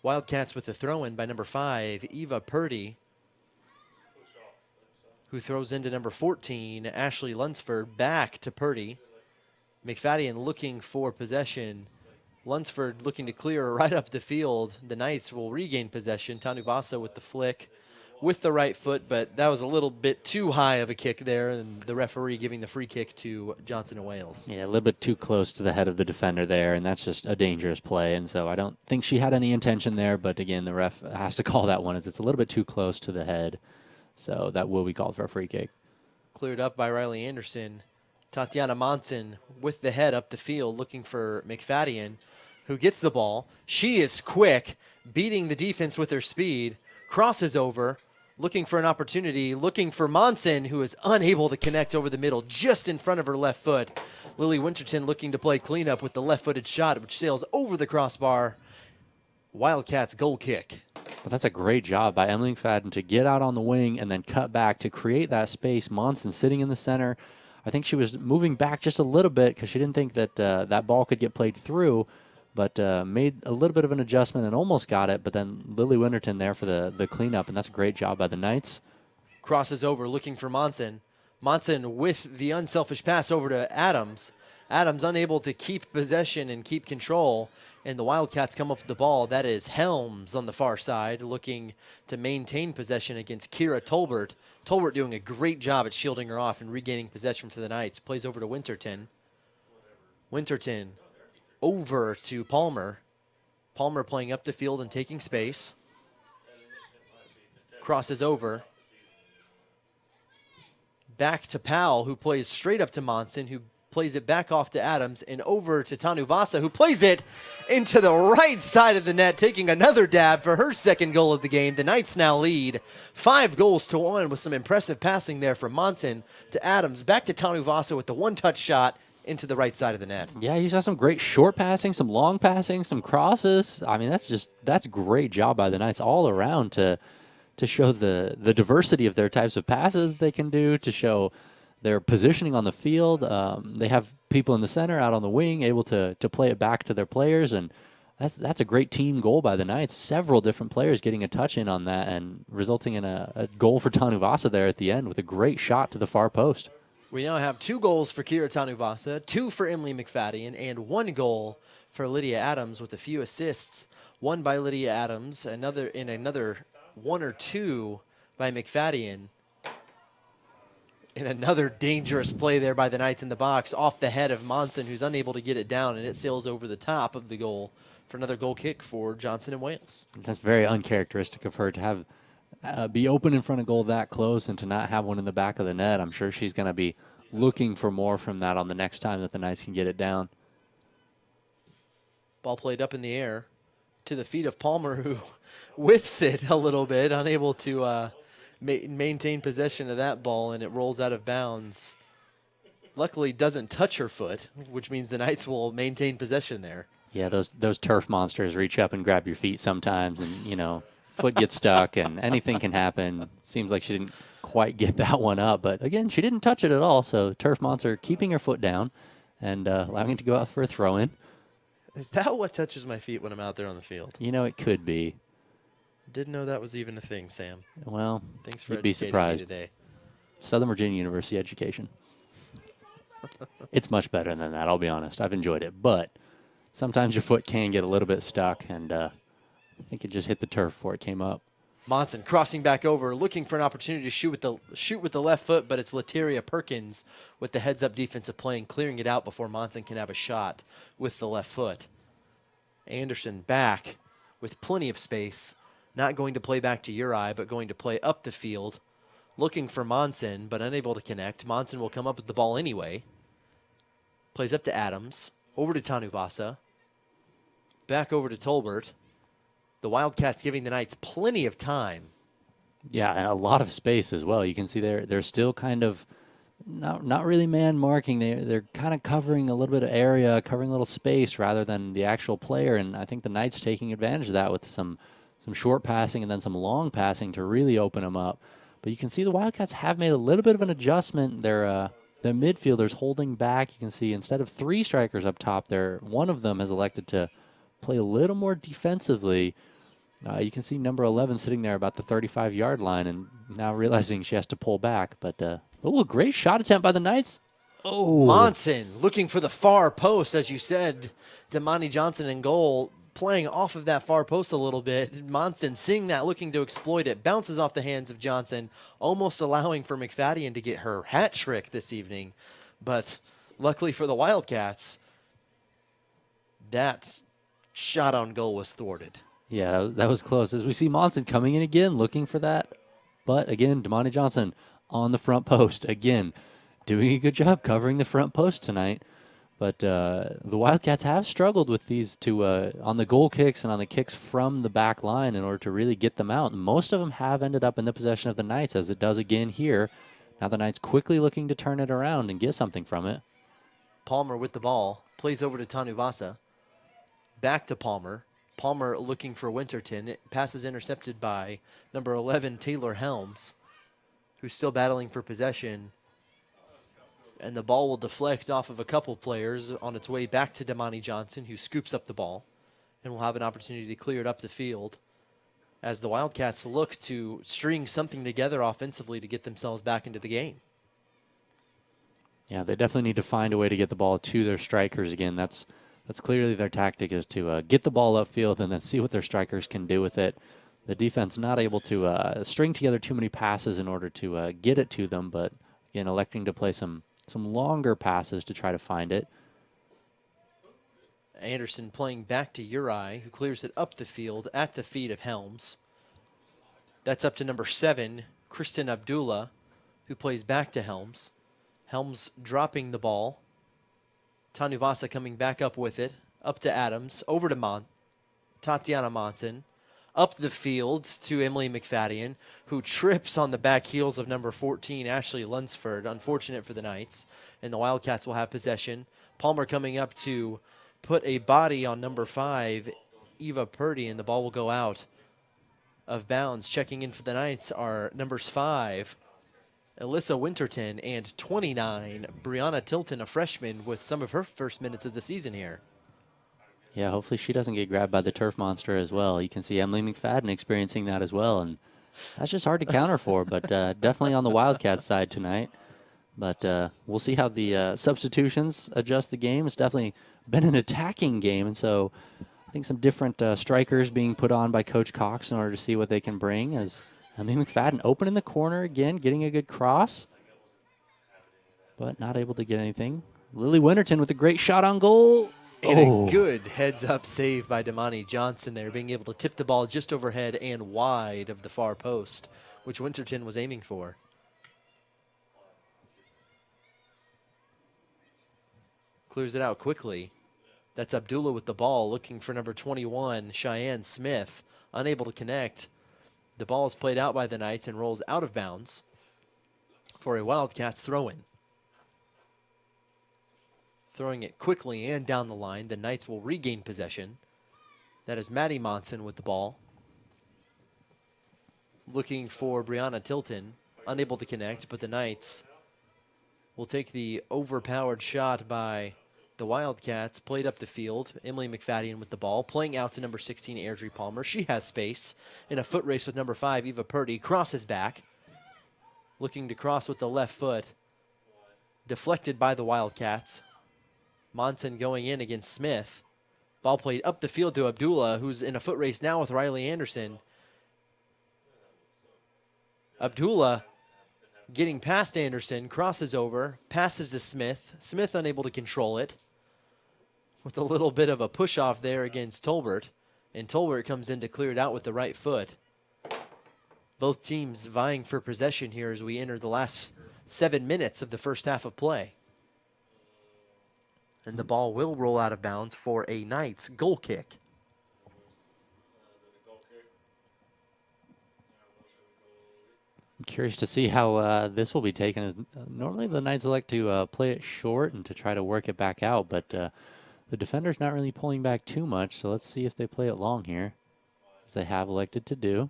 Wildcats with the throw-in by number 5, Eva Purdy, who throws into number 14, Ashley Lunsford, back to Purdy. McFadden looking for possession. Lunsford looking to clear right up the field. The Knights will regain possession. Tanu Vasa with the flick with the right foot, but that was a little bit too high of a kick there, and the referee giving the free kick to Johnson & Wales. Yeah, a little bit too close to the head of the defender there, and that's just a dangerous play. And so I don't think she had any intention there, but again, the ref has to call that one as it's a little bit too close to the head. So that will be called for a free kick. Cleared up by Riley Anderson. Tatiana Monson with the head up the field looking for McFadden, who gets the ball. She is quick, beating the defense with her speed, crosses over, looking for an opportunity, looking for Monson, who is unable to connect over the middle, just in front of her left foot. Lily Winterton looking to play cleanup with the left-footed shot, which sails over the crossbar. Wildcats goal kick. But that's a great job by Emily McFadden to get out on the wing and then cut back to create that space. Monson sitting in the center. I think she was moving back just a little bit because she didn't think that that ball could get played through, but made a little bit of an adjustment and almost got it. But then Lily Winterton there for the cleanup, and that's a great job by the Knights. Crosses over, looking for Monson. Monson with the unselfish pass over to Adams. Adams unable to keep possession and keep control, and the Wildcats come up with the ball. That is Helms on the far side, looking to maintain possession against Kira Tolbert. Tolbert doing a great job at shielding her off and regaining possession for the Knights. Plays over to Winterton. Winterton over to Palmer. Palmer playing up the field and taking space. Crosses over. Back to Powell, who plays straight up to Monson, who plays it back off to Adams and over to Tanuvasa, who plays it into the right side of the net, taking another dab for her second goal of the game. The Knights now lead 5-1 with some impressive passing there from Monson to Adams. Back to Tanuvasa with the one-touch shot into the right side of the net. Yeah, he's got some great short passing, some long passing, some crosses. I mean, that's great job by the Knights all around to show the diversity of their types of passes that they can do, to show their positioning on the field. They have people in the center, out on the wing, able to play it back to their players, and that's a great team goal by the Knights. Several different players getting a touch in on that and resulting in a goal for Tanuvasa there at the end with a great shot to the far post. We now have 2 goals for Kira Tanuvasa, 2 for Emily McFadden, and 1 goal for Lydia Adams with a few assists. 1 by Lydia Adams, another 1 or 2 by McFadden. And another dangerous play there by the Knights in the box off the head of Monson, who's unable to get it down, and it sails over the top of the goal for another goal kick for Johnson and Wales. That's very uncharacteristic of her to have be open in front of goal that close and to not have one in the back of the net. I'm sure she's going to be looking for more from that on the next time that the Knights can get it down. Ball played up in the air to the feet of Palmer, who whips it a little bit, unable to maintain possession of that ball, and it rolls out of bounds. Luckily, doesn't touch her foot, which means the Knights will maintain possession there. Yeah, those turf monsters reach up and grab your feet sometimes, and foot gets stuck, and anything can happen. Seems like she didn't quite get that one up, but again, she didn't touch it at all. So turf monster keeping her foot down and allowing it to go out for a throw-in. Is that what touches my feet when I'm out there on the field? It could be. Didn't know that was even a thing, Sam. Well, thanks for you'd be educating surprised. me today. Southern Virginia University education. It's much better than that, I'll be honest. I've enjoyed it, but sometimes your foot can get a little bit stuck, and I think it just hit the turf before it came up. Monson crossing back over, looking for an opportunity to shoot with the left foot, but it's Lateria Perkins with the heads-up defensive play and clearing it out before Monson can have a shot with the left foot. Anderson back with plenty of space, not going to play back to Uri, but going to play up the field, looking for Monson, but unable to connect. Monson will come up with the ball anyway. Plays up to Adams, over to Tanuvasa, back over to Tolbert. The Wildcats giving the Knights plenty of time. Yeah, and a lot of space as well. You can see they're still kind of not really man marking. They're kind of covering a little bit of area, covering a little space rather than the actual player. And I think the Knights taking advantage of that with some short passing and then some long passing to really open them up. But you can see the Wildcats have made a little bit of an adjustment. Their midfielders holding back. You can see instead of 3 strikers up top there, one of them has elected to play a little more defensively. You can see number 11 sitting there about the 35-yard line and now realizing she has to pull back. But, a great shot attempt by the Knights. Oh. Monson looking for the far post, as you said. Damani Johnson in goal, playing off of that far post a little bit. Monson seeing that, looking to exploit it. Bounces off the hands of Johnson, almost allowing for McFadden to get her hat trick this evening. But luckily for the Wildcats, that shot on goal was thwarted. Yeah, that was close. As we see Monson coming in again, looking for that. But again, Damani Johnson on the front post. Again, doing a good job covering the front post tonight. But the Wildcats have struggled with these two on the goal kicks and on the kicks from the back line in order to really get them out. And most of them have ended up in the possession of the Knights, as it does again here. Now the Knights quickly looking to turn it around and get something from it. Palmer with the ball. Plays over to Tanuvasa. Back to Palmer. Palmer looking for Winterton. Pass is intercepted by number 11, Taylor Helms, who's still battling for possession. And the ball will deflect off of a couple players on its way back to Damani Johnson, who scoops up the ball and will have an opportunity to clear it up the field as the Wildcats look to string something together offensively to get themselves back into the game. Yeah, they definitely need to find a way to get the ball to their strikers again. That's clearly their tactic, is to get the ball upfield and then see what their strikers can do with it. The defense not able to string together too many passes in order to get it to them, but again, electing to play some longer passes to try to find it. Anderson playing back to Uri, who clears it up the field at the feet of Helms. That's up to number 7, Kristen Abdullah, who plays back to Helms. Helms dropping the ball. Tanuvasa coming back up with it. Up to Adams. Over to Tatiana Monson. Up the field to Emily McFadden, who trips on the back heels of number 14, Ashley Lunsford. Unfortunate for the Knights. And the Wildcats will have possession. Palmer coming up to put a body on number 5, Eva Purdy, and the ball will go out of bounds. Checking in for the Knights are numbers 5, Alyssa Winterton, and 29, Brianna Tilton, a freshman with some of her first minutes of the season here. Yeah, hopefully she doesn't get grabbed by the turf monster as well. You can see Emily McFadden experiencing that as well, and that's just hard to counter for, but definitely on the Wildcats side tonight. But we'll see how the substitutions adjust the game. It's definitely been an attacking game, and so I think some different strikers being put on by Coach Cox in order to see what they can bring, as Emily McFadden open in the corner again, getting a good cross, but not able to get anything. Lily Winterton with a great shot on goal. And a good heads-up save by Damani Johnson there, being able to tip the ball just overhead and wide of the far post, which Winterton was aiming for. Clears it out quickly. That's Abdullah with the ball, looking for number 21, Cheyenne Smith, unable to connect. The ball is played out by the Knights and rolls out of bounds for a Wildcats throw-in. Throwing it quickly and down the line, the Knights will regain possession. That is Maddie Monson with the ball. Looking for Brianna Tilton, unable to connect, but the Knights will take the overpowered shot by the Wildcats, played up the field. Emily McFadden with the ball, playing out to number 16, Airdrie Palmer. She has space in a foot race with number 5, Eva Purdy. Crosses back, looking to cross with the left foot. Deflected by the Wildcats. Monson going in against Smith. Ball played up the field to Abdullah, who's in a foot race now with Riley Anderson. Abdullah getting past Anderson, crosses over, passes to Smith. Smith unable to control it with a little bit of a push-off there against Tolbert. And Tolbert comes in to clear it out with the right foot. Both teams vying for possession here as we enter the last 7 minutes of the first half of play. And the ball will roll out of bounds for a Knights goal kick. I'm curious to see how this will be taken. As normally the Knights elect to play it short and to try to work it back out, but the defender's not really pulling back too much, so let's see if they play it long here, as they have elected to do.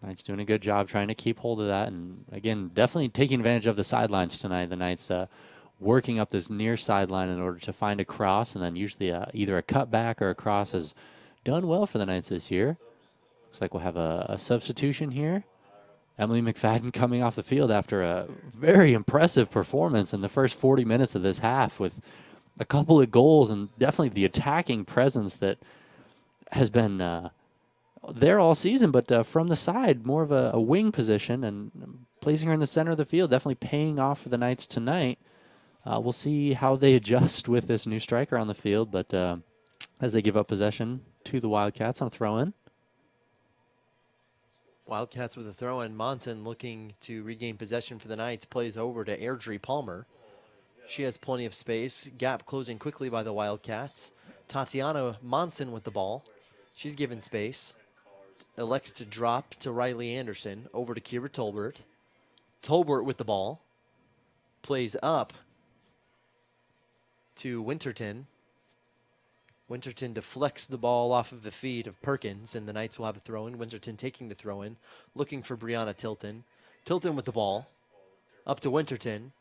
Knights doing a good job trying to keep hold of that, and again, definitely taking advantage of the sidelines tonight. The Knights working up this near sideline in order to find a cross, and then usually either a cutback or a cross has done well for the Knights this year. Looks like we'll have a substitution here. Emily McFadden coming off the field after a very impressive performance in the first 40 minutes of this half with a couple of goals and definitely the attacking presence that has been there all season, but from the side, more of a wing position, and placing her in the center of the field, definitely paying off for the Knights tonight. We'll see how they adjust with this new striker on the field, but as they give up possession to the Wildcats on a throw-in. Wildcats with a throw in. Monson looking to regain possession for the Knights. Plays over to Airdrie Palmer. She has plenty of space. Gap closing quickly by the Wildcats. Tatiana Monson with the ball. She's given space. Elects to drop to Riley Anderson. Over to Kira Tolbert. Tolbert with the ball. Plays up to Winterton. Winterton deflects the ball off of the feet of Perkins, and the Knights will have a throw-in. Winterton taking the throw-in, looking for Brianna Tilton. Tilton with the ball. Up to Winterton.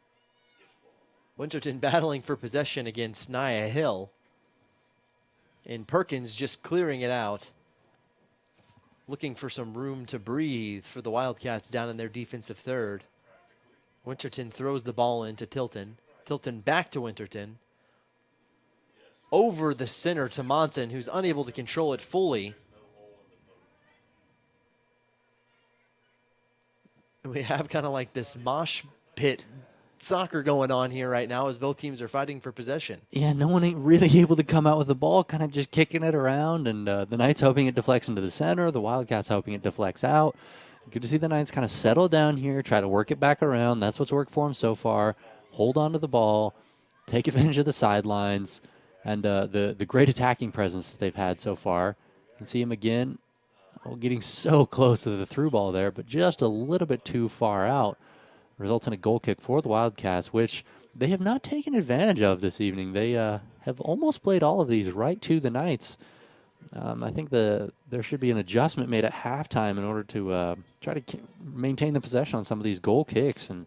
Winterton battling for possession against Nia Hill. And Perkins just clearing it out. Looking for some room to breathe for the Wildcats down in their defensive third. Winterton throws the ball into Tilton. Tilton back to Winterton. Over the center to Monson, who's unable to control it fully. We have kind of like this mosh pit soccer going on here right now as both teams are fighting for possession. Yeah, no one ain't really able to come out with the ball, kind of just kicking it around, and the Knights hoping it deflects into the center, the Wildcats hoping it deflects out. Good to see the Knights kind of settle down here, try to work it back around. That's what's worked for them so far. Hold on to the ball, take advantage of the sidelines, and the great attacking presence that they've had so far. You can see him again, getting so close to the through ball there, but just a little bit too far out. Results in a goal kick for the Wildcats, which they have not taken advantage of this evening. They have almost played all of these right to the Knights. I think there should be an adjustment made at halftime in order to try to maintain the possession on some of these goal kicks and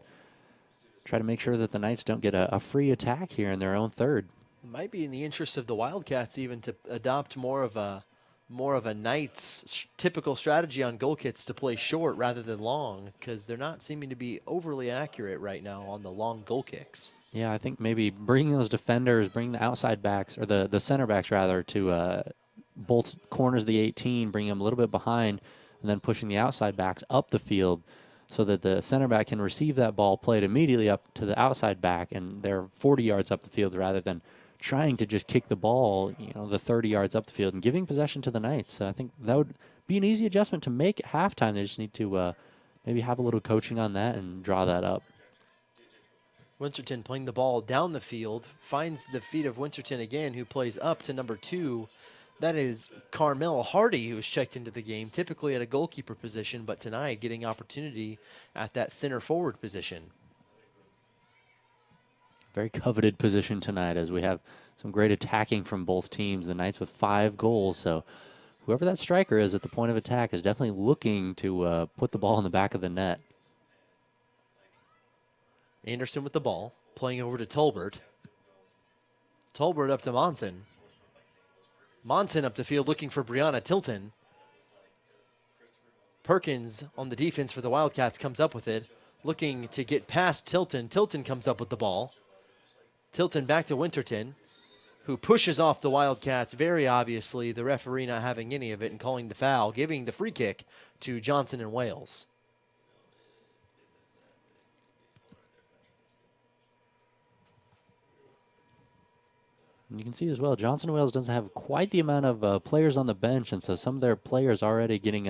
try to make sure that the Knights don't get a free attack here in their own third. Might be in the interest of the Wildcats even to adopt more of a Knights typical strategy on goal kicks to play short rather than long, because they're not seeming to be overly accurate right now on the long goal kicks. Yeah, I think maybe bringing those defenders, bringing the outside backs, or the center backs rather, to both corners of the 18, bring them a little bit behind, and then pushing the outside backs up the field so that the center back can receive that ball, play it immediately up to the outside back, and they're 40 yards up the field rather than trying to just kick the ball, the 30 yards up the field and giving possession to the Knights. So I think that would be an easy adjustment to make at halftime. They just need to maybe have a little coaching on that and draw that up. Winterton playing the ball down the field, finds the feet of Winterton again, who plays up to number 2. That is Carmel Hardy, who was checked into the game, typically at a goalkeeper position, but tonight getting opportunity at that center forward position. Very coveted position tonight as we have some great attacking from both teams. The Knights with 5 goals, so whoever that striker is at the point of attack is definitely looking to put the ball in the back of the net. Anderson with the ball, playing over to Tolbert. Tolbert up to Monson. Monson up the field looking for Brianna Tilton. Perkins on the defense for the Wildcats comes up with it, looking to get past Tilton. Tilton comes up with the ball. Tilton back to Winterton, who pushes off the Wildcats very obviously, the referee not having any of it and calling the foul, giving the free kick to Johnson and Wales. And you can see as well, Johnson and Wales doesn't have quite the amount of players on the bench, and so some of their players already getting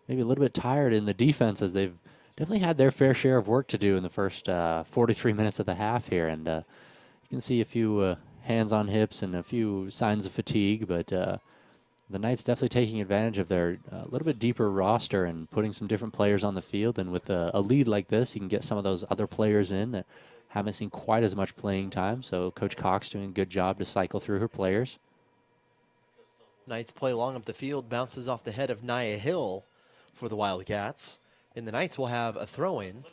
maybe a little bit tired in the defense as they've definitely had their fair share of work to do in the first 43 minutes of the half here. And you can see a few hands on hips and a few signs of fatigue, but the Knights definitely taking advantage of their little bit deeper roster and putting some different players on the field. And with a lead like this, you can get some of those other players in that haven't seen quite as much playing time. So Coach Cox doing a good job to cycle through her players. Knights play long up the field, bounces off the head of Nia Hill for the Wildcats. And the Knights will have a throw-in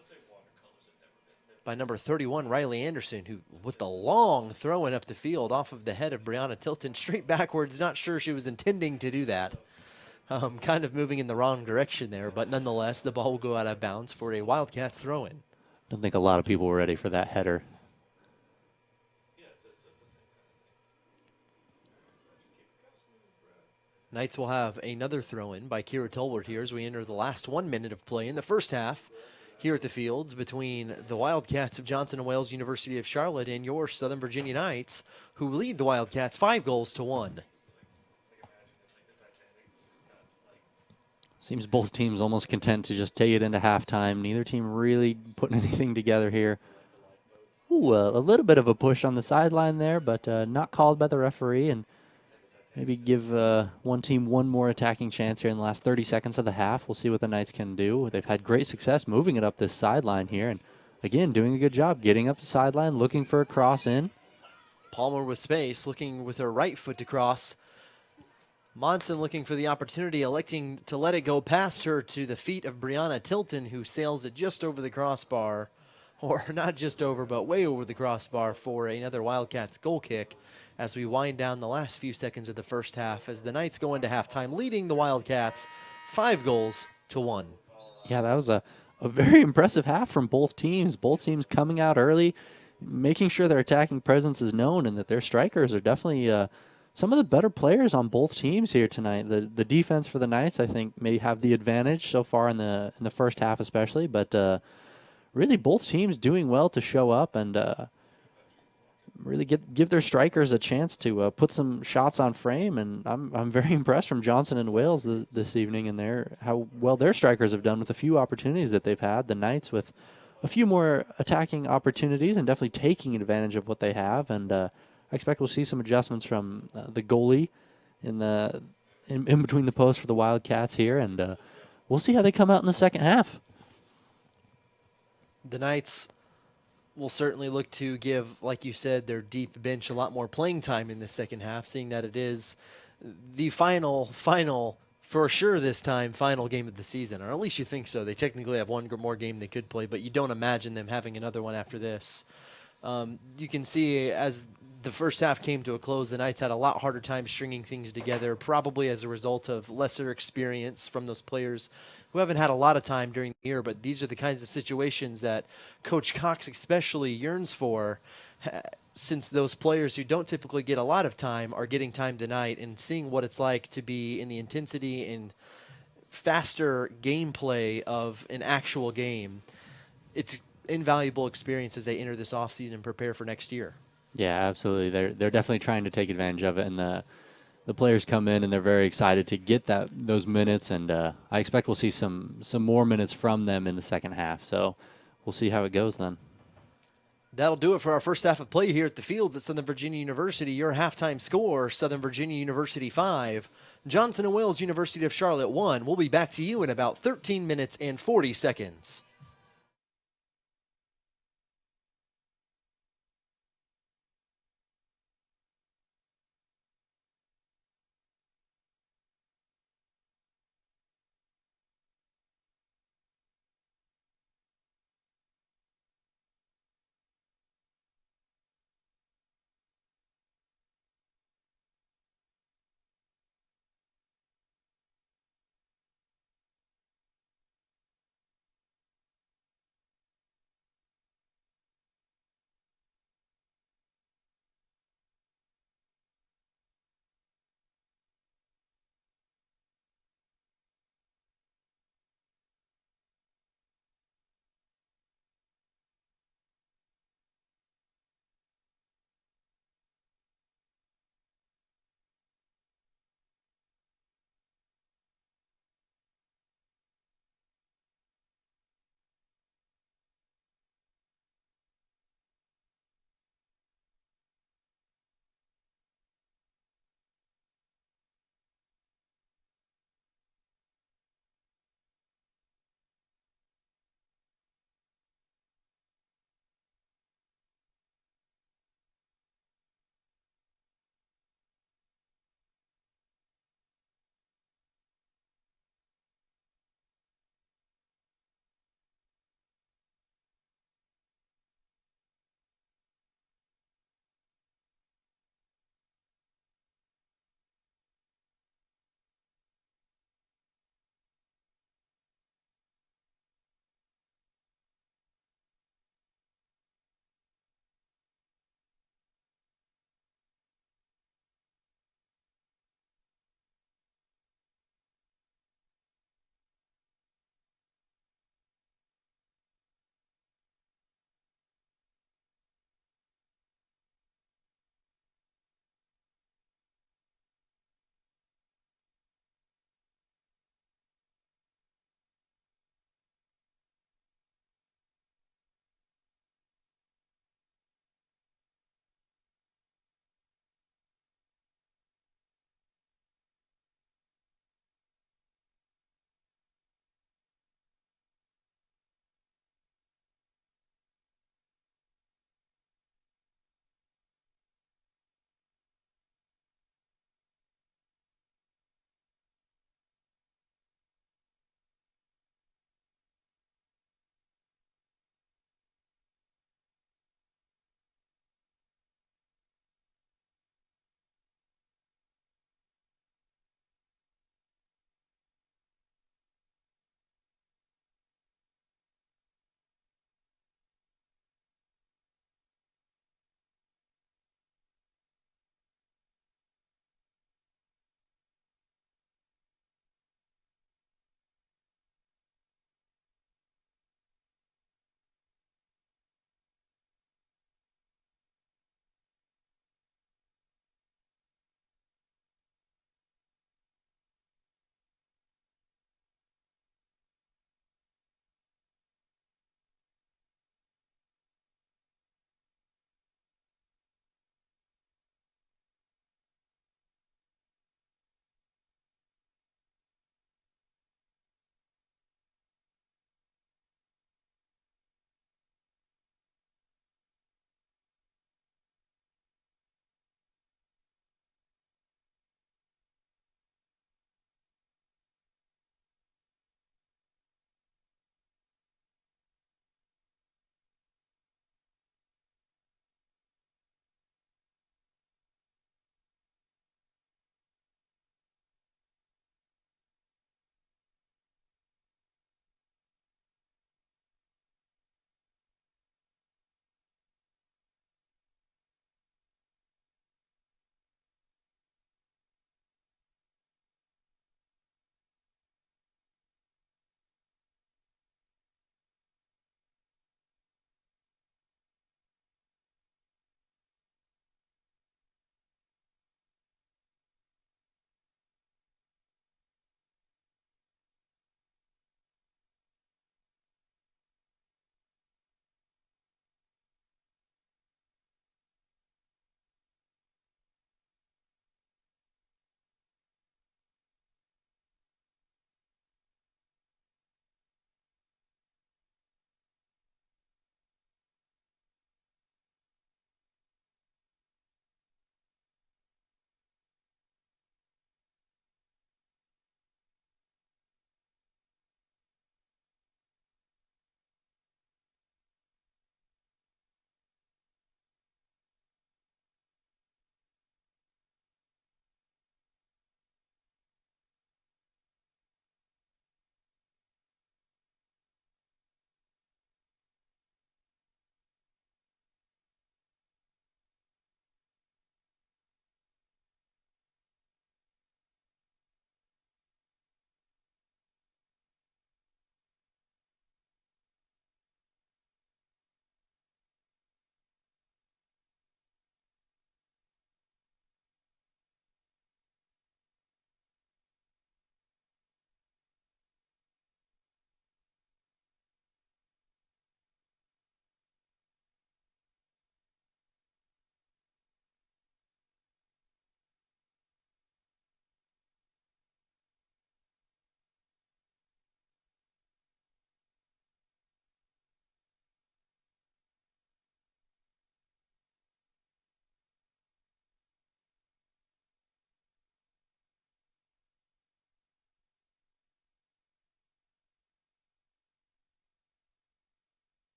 by number 31, Riley Anderson, who with the long throw-in up the field off of the head of Brianna Tilton, straight backwards. Not sure she was intending to do that. Kind of moving in the wrong direction there, but nonetheless, the ball will go out of bounds for a Wildcat throw-in. I don't think a lot of people were ready for that header. Knights will have another throw-in by Kira Tolbert here as we enter the last 1 minute of play in the first half here at the Fields between the Wildcats of Johnson & Wales University of Charlotte and your Southern Virginia Knights, who lead the Wildcats 5-1. Seems both teams almost content to just take it into halftime. Neither team really putting anything together here. Ooh, a little bit of a push on the sideline there, but not called by the referee, and maybe give one team one more attacking chance here in the last 30 seconds of the half. We'll see what the Knights can do. They've had great success moving it up this sideline here, and again, doing a good job getting up the sideline, looking for a cross in. Palmer with space, looking with her right foot to cross. Monson looking for the opportunity, electing to let it go past her to the feet of Brianna Tilton, who sails it just over the crossbar. Or not just over, but way over the crossbar for another Wildcats goal kick as we wind down the last few seconds of the first half as the Knights go into halftime, leading the Wildcats 5-1. Yeah, that was a very impressive half from both teams. Both teams coming out early, making sure their attacking presence is known and that their strikers are definitely some of the better players on both teams here tonight. The defense for the Knights, I think, may have the advantage so far in the first half especially, but really both teams doing well to show up and really give their strikers a chance to put some shots on frame. And I'm very impressed from Johnson and Wales this evening and how well their strikers have done with a few opportunities that they've had. The Knights with a few more attacking opportunities and definitely taking advantage of what they have. And I expect we'll see some adjustments from the goalie in between the posts for the Wildcats here, and we'll see how they come out in the second half. The Knights will certainly look to give, like you said, their deep bench a lot more playing time in the second half, seeing that it is the final, for sure this time, final game of the season. Or at least you think so. They technically have one more game they could play, but you don't imagine them having another one after this. You can see as the first half came to a close, the Knights had a lot harder time stringing things together, probably as a result of lesser experience from those players who haven't had a lot of time during the year. But these are the kinds of situations that Coach Cox especially yearns for, since those players who don't typically get a lot of time are getting time tonight and seeing what it's like to be in the intensity and faster gameplay of an actual game. It's invaluable experience as they enter this offseason and prepare for next year. Yeah, absolutely. They're definitely trying to take advantage of it, and the players come in and they're very excited to get those minutes. And I expect we'll see some more minutes from them in the second half. So we'll see how it goes then. That'll do it for our first half of play here at the Fields at Southern Virginia University. Your halftime score: Southern Virginia University 5, Johnson and Wales University of Charlotte 1. We'll be back to you in about 13 minutes and 40 seconds.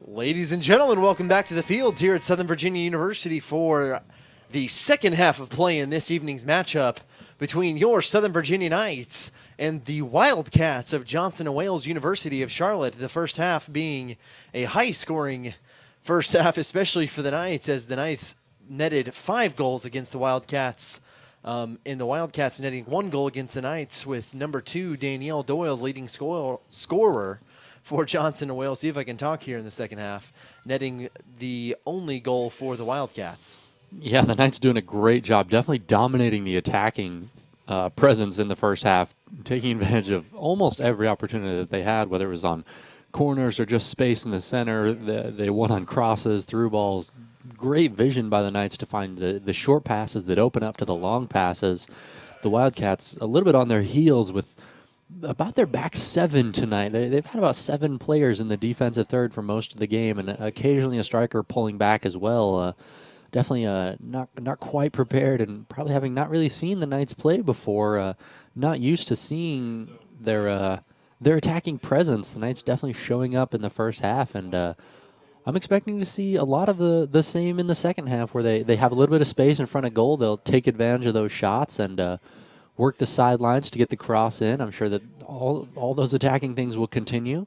Ladies and gentlemen, welcome back to the fields here at Southern Virginia University for the second half of play in this evening's matchup between your Southern Virginia Knights and the Wildcats of Johnson & Wales University of Charlotte. The first half being a high-scoring first half, especially for the Knights, as the Knights netted 5 goals against the Wildcats. And the Wildcats netting 1 goal against the Knights, with number 2, Danielle Doyle, leading scorer for Johnson & Wales. See if I can talk here in the second half, netting the only goal for the Wildcats. Yeah, the Knights doing a great job, definitely dominating the attacking presence in the first half, taking advantage of almost every opportunity that they had, whether it was on corners or just space in the center. They won on crosses, through balls. Great vision by the Knights to find the short passes that open up to the long passes. The Wildcats a little bit on their heels with about their back 7 tonight. They've had about 7 players in the defensive third for most of the game, and occasionally a striker pulling back as well. Definitely not quite prepared, and probably having not really seen the Knights play before. Not used to seeing their attacking presence. The Knights definitely showing up in the first half, and I'm expecting to see a lot of the same in the second half, where they have a little bit of space in front of goal. They'll take advantage of those shots and work the sidelines to get the cross in. I'm sure that all those attacking things will continue,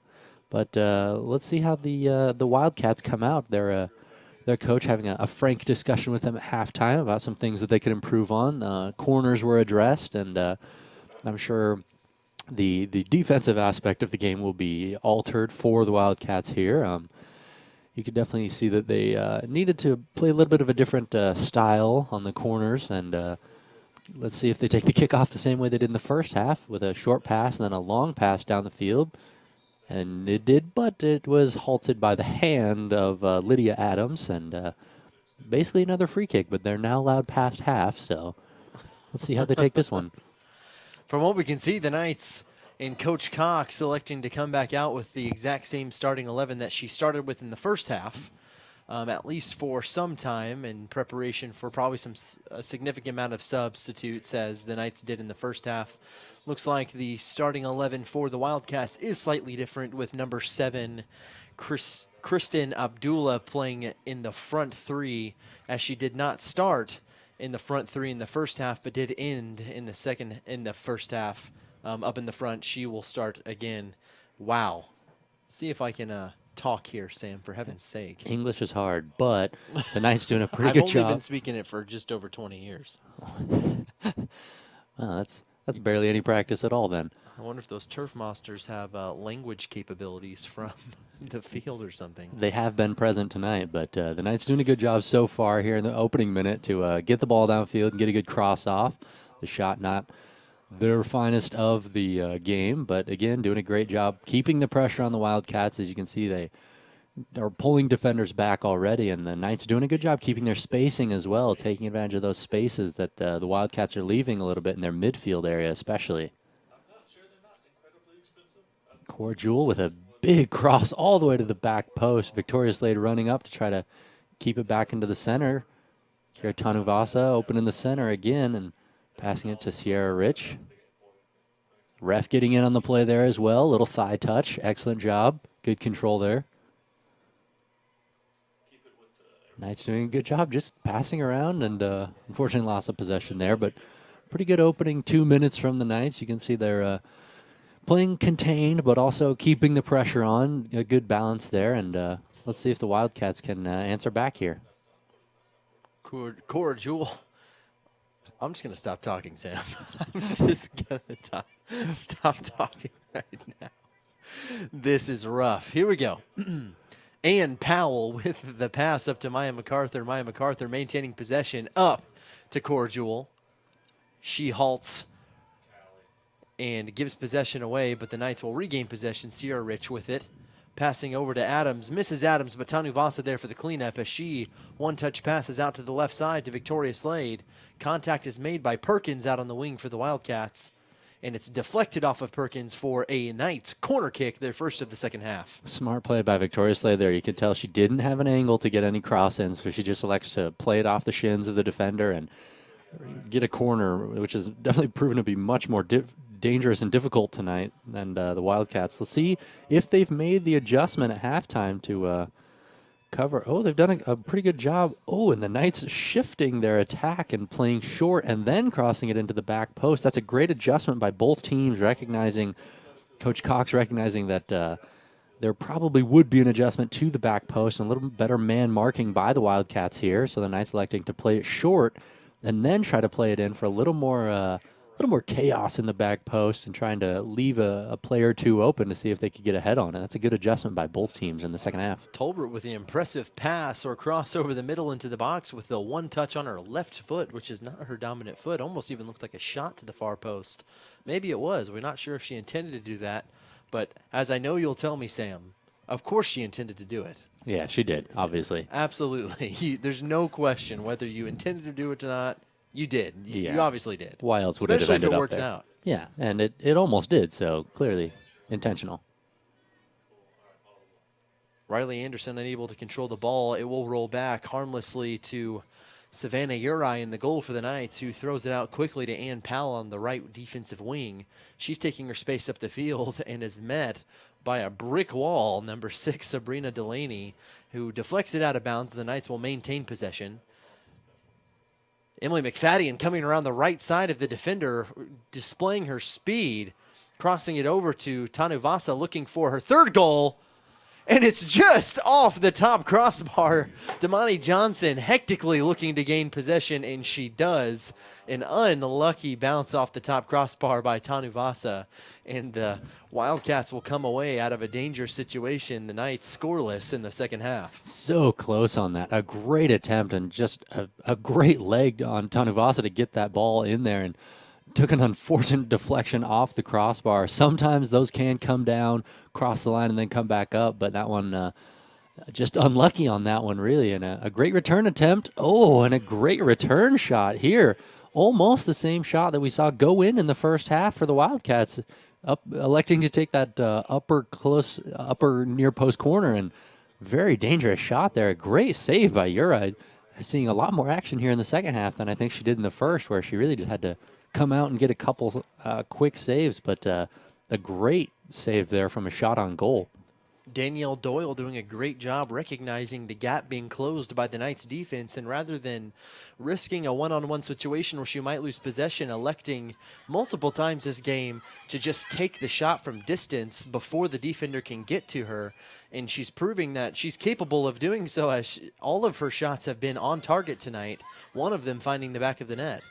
but let's see how the Wildcats come out. Their coach having a frank discussion with them at halftime about some things that they could improve on. Corners were addressed, and I'm sure the defensive aspect of the game will be altered for the Wildcats here. You could definitely see that they needed to play a little bit of a different style on the corners, and let's see if they take the kickoff the same way they did in the first half, with a short pass and then a long pass down the field. And it did, but it was halted by the hand of Lydia Adams, and basically another free kick, but they're now allowed past half, so let's see how they take this one. From what we can see, the Knights and Coach Cox electing to come back out with the exact same starting 11 that she started with in the first half, at least for some time, in preparation for probably a significant amount of substitutes, as the Knights did in the first half. Looks like the starting 11 for the Wildcats is slightly different, with number 7, Kristen Abdullah, playing in the front 3, as she did not start in the front 3 in the first half, but did end in the first half up in the front. She will start again. Wow. See if I can talk here, Sam, for heaven's sake. English is hard, but the Knights doing a pretty good job. I've only been speaking it for just over 20 years. Well, that's barely any practice at all then. I wonder if those turf masters have language capabilities from the field or something. They have been present tonight, but the Knights doing a good job so far here in the opening minute to get the ball downfield and get a good cross off. The shot not their finest of the game, but again, doing a great job keeping the pressure on the Wildcats. As you can see, they are pulling defenders back already, and the Knights doing a good job keeping their spacing as well, taking advantage of those spaces that the Wildcats are leaving a little bit in their midfield area especially. Cora Jewell with a big cross all the way to the back post. Victoria Slade running up to try to keep it back into the center. Kira Tanuvasa open in the center again and passing it to Sierra Rich. Ref getting in on the play there as well. Little thigh touch. Excellent job. Good control there. Knights doing a good job just passing around, and unfortunately lost of possession there, but pretty good opening 2 minutes from the Knights. You can see they're playing contained, but also keeping the pressure on. A good balance there, and let's see if the Wildcats can answer back here. Cora Jewell. I'm just going to stop talking, Sam. I'm just going to stop talking right now. This is rough. Here we go. Ann Powell with the pass up to Maya MacArthur. Maya MacArthur maintaining possession up to Cora Jewell. She halts and gives possession away, but the Knights will regain possession. Sierra Rich with it. Passing over to Adams. Mrs. Adams, but Tanuvasa there for the cleanup as she one-touch passes out to the left side to Victoria Slade. Contact is made by Perkins out on the wing for the Wildcats, and it's deflected off of Perkins for a Knights corner kick, their first of the second half. Smart play by Victoria Slade there. You could tell she didn't have an angle to get any cross-in, so she just elects to play it off the shins of the defender and get a corner, which has definitely proven to be much more dangerous and difficult tonight than the Wildcats. Let's see if they've made the adjustment at halftime to cover. Oh, they've done a pretty good job. Oh, and the Knights shifting their attack and playing short and then crossing it into the back post. That's a great adjustment by both teams, recognizing Coach Cox recognizing that there probably would be an adjustment to the back post and a little better man marking by the Wildcats here. So the Knights electing to play it short and then try to play it in for a little more chaos in the back post and trying to leave a play or two open to see if they could get ahead on it. That's a good adjustment by both teams in the second half. Tolbert with the impressive pass or cross over the middle into the box with the one touch on her left foot, which is not her dominant foot. Almost even looked like a shot to the far post. Maybe it was. We're not sure if she intended to do that. But as I know you'll tell me, Sam, of course she intended to do it. Yeah, she did, obviously. Absolutely. There's no question whether you intended to do it or not. You did. You obviously did. Why else would it have ended especially if it up works there? out. Yeah, and it almost did, so clearly intentional. Riley Anderson unable to control the ball. It will roll back harmlessly to Savannah Uri in the goal for the Knights, who throws it out quickly to Ann Powell on the right defensive wing. She's taking her space up the field and is met by a brick wall, number 6, Sabrina Delaney, who deflects it out of bounds. The Knights will maintain possession. Emily McFadden coming around the right side of the defender, displaying her speed, crossing it over to Tanuvasa, looking for her third goal. And it's just off the top crossbar. Damani Johnson hectically looking to gain possession, and she does. An unlucky bounce off the top crossbar by Tanuvasa. And the Wildcats will come away out of a dangerous situation. The Knights scoreless in the second half. So close on that. A great attempt and just a great leg on Tanuvasa to get that ball in there, and took an unfortunate deflection off the crossbar. Sometimes those can come down, cross the line, and then come back up, but that one just unlucky on that one, really. And a great return attempt. Oh, and a great return shot here. Almost the same shot that we saw go in the first half for the Wildcats, electing to take that upper near post corner, and very dangerous shot there. A great save by Uri. Seeing a lot more action here in the second half than I think she did in the first, where she really just had to come out and get a couple quick saves, but a great save there from a shot on goal. Danielle Doyle doing a great job recognizing the gap being closed by the Knights defense, and rather than risking a one-on-one situation where she might lose possession, electing multiple times this game to just take the shot from distance before the defender can get to her. And she's proving that she's capable of doing so, as all of her shots have been on target tonight, one of them finding the back of the net.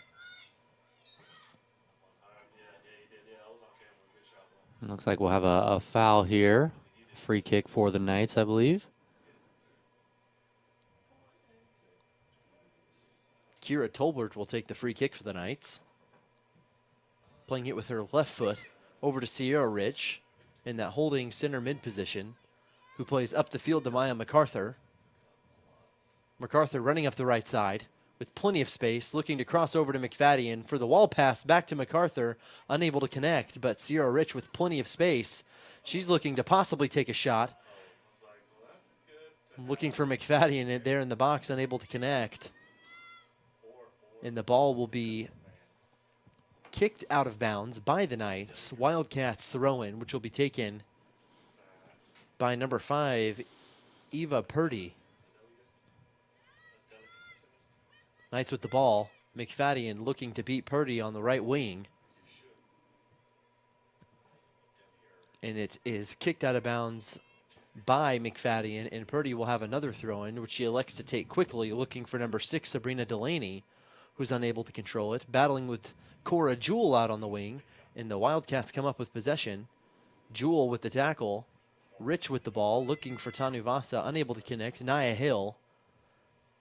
Looks like we'll have a foul here. Free kick for the Knights, I believe. Kira Tolbert will take the free kick for the Knights. Playing it with her left foot over to Sierra Rich in that holding center mid position, who plays up the field to Maya MacArthur. MacArthur running up the right side with plenty of space, looking to cross over to McFadden for the wall pass back to MacArthur, unable to connect, but Sierra Rich with plenty of space. She's looking to possibly take a shot. Looking for McFadden there in the box, unable to connect. And the ball will be kicked out of bounds by the Knights. Wildcats throw in, which will be taken by number 5, Eva Purdy. Knights with the ball. McFadden looking to beat Purdy on the right wing. And it is kicked out of bounds by McFadden, and Purdy will have another throw-in, which she elects to take quickly, looking for number 6, Sabrina Delaney, who's unable to control it, battling with Cora Jewell out on the wing, and the Wildcats come up with possession. Jewell with the tackle, Rich with the ball, looking for Tanuvasa, unable to connect. Nia Hill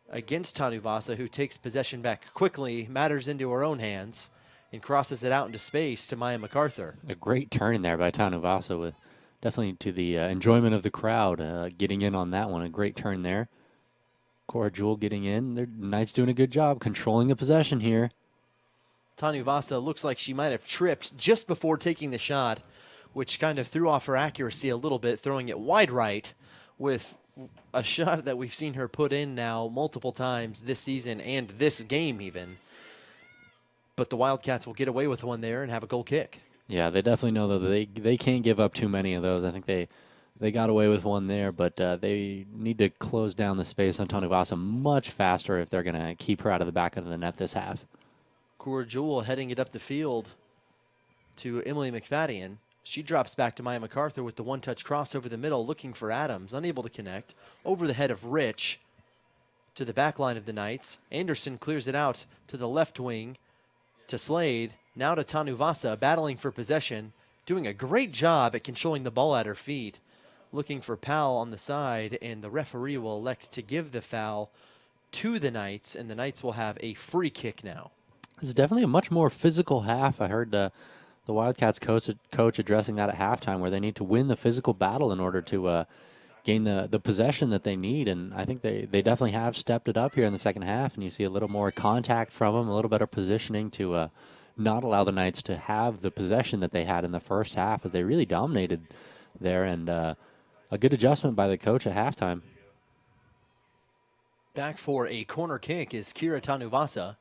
against Tanuvasa, who takes possession back quickly, matters into her own hands, and crosses it out into space to Maya MacArthur. A great turn there by Tanuvasa, with definitely to the enjoyment of the crowd, getting in on that one. A great turn there. Cora Jewell getting in. The Knights doing a good job controlling the possession here. Tanuvasa looks like she might have tripped just before taking the shot, which kind of threw off her accuracy a little bit, throwing it wide right with a shot that we've seen her put in now multiple times this season and this game even. But the Wildcats will get away with one there and have a goal kick. Yeah, they definitely know that they can't give up too many of those. I think they they got away with one there, but they need to close down the space on Tonuvasa much faster if they're going to keep her out of the back of the net this half. Cora Jewell heading it up the field to Emily McFadden. She drops back to Maya MacArthur with the one-touch cross over the middle, looking for Adams, unable to connect. Over the head of Rich to the back line of the Knights. Anderson clears it out to the left wing to Slade. Now to Tanuvasa, battling for possession, doing a great job at controlling the ball at her feet. Looking for Powell on the side, and the referee will elect to give the foul to the Knights, and the Knights will have a free kick now. This is definitely a much more physical half. I heard the Wildcats coach addressing that at halftime, where they need to win the physical battle in order to gain the possession that they need. And I think they definitely have stepped it up here in the second half, and you see a little more contact from them, a little better positioning to not allow the Knights to have the possession that they had in the first half, as they really dominated there, and a good adjustment by the coach at halftime. Back for a corner kick is Kira Tanuvasa.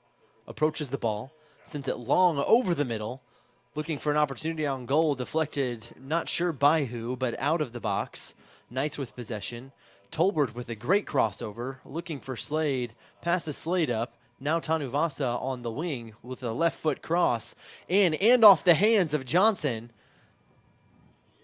Approaches the ball, sends it long over the middle, looking for an opportunity on goal, deflected, not sure by who, but out of the box. Knights with possession. Tolbert with a great crossover, looking for Slade, passes Slade up. Now Tanuvasa on the wing with a left foot cross, and off the hands of Johnson.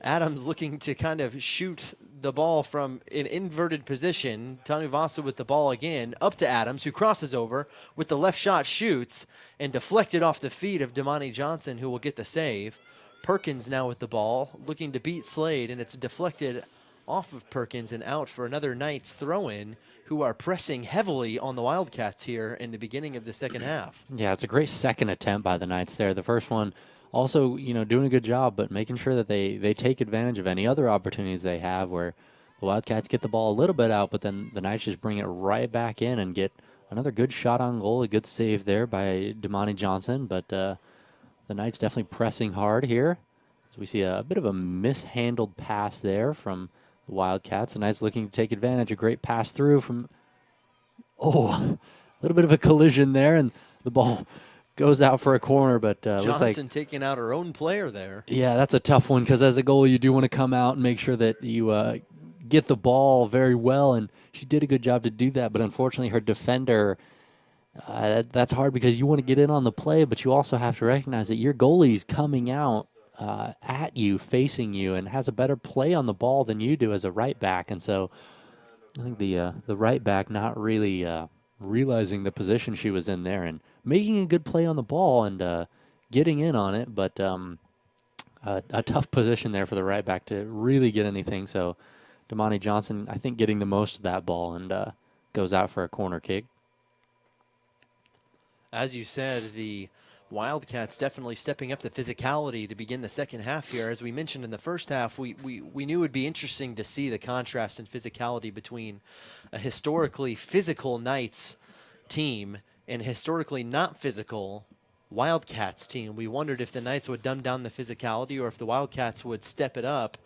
Adams looking to kind of shoot the ball from an inverted position. Tanuvasa with the ball again, up to Adams, who crosses over with the left shot, shoots, and deflected off the feet of Damani Johnson, who will get the save. Perkins now with the ball, looking to beat Slade, and it's deflected off of Perkins and out for another Knights throw-in, who are pressing heavily on the Wildcats here in the beginning of the second half. Yeah, it's a great second attempt by the Knights there. The first one also, doing a good job, but making sure that they take advantage of any other opportunities they have where the Wildcats get the ball a little bit out, but then the Knights just bring it right back in and get another good shot on goal, a good save there by Damani Johnson. But the Knights definitely pressing hard here. So we see a bit of a mishandled pass there from the Wildcats. The Knights looking to take advantage. A great pass through from, a little bit of a collision there, and the ball goes out for a corner, but looks like Johnson taking out her own player there. Yeah, that's a tough one, because as a goalie, you do want to come out and make sure that you get the ball very well, and she did a good job to do that, but unfortunately her defender, that's hard because you want to get in on the play, but you also have to recognize that your goalie's coming out at you, facing you, and has a better play on the ball than you do as a right back, and so I think the right back not really realizing the position she was in there and making a good play on the ball and getting in on it, but a tough position there for the right back to really get anything. So Damani Johnson, I think, getting the most of that ball and goes out for a corner kick. As you said, the Wildcats definitely stepping up the physicality to begin the second half here. As we mentioned in the first half, we knew it would be interesting to see the contrast in physicality between a historically physical Knights team and historically not physical Wildcats team. We wondered if the Knights would dumb down the physicality or if the Wildcats would step it up.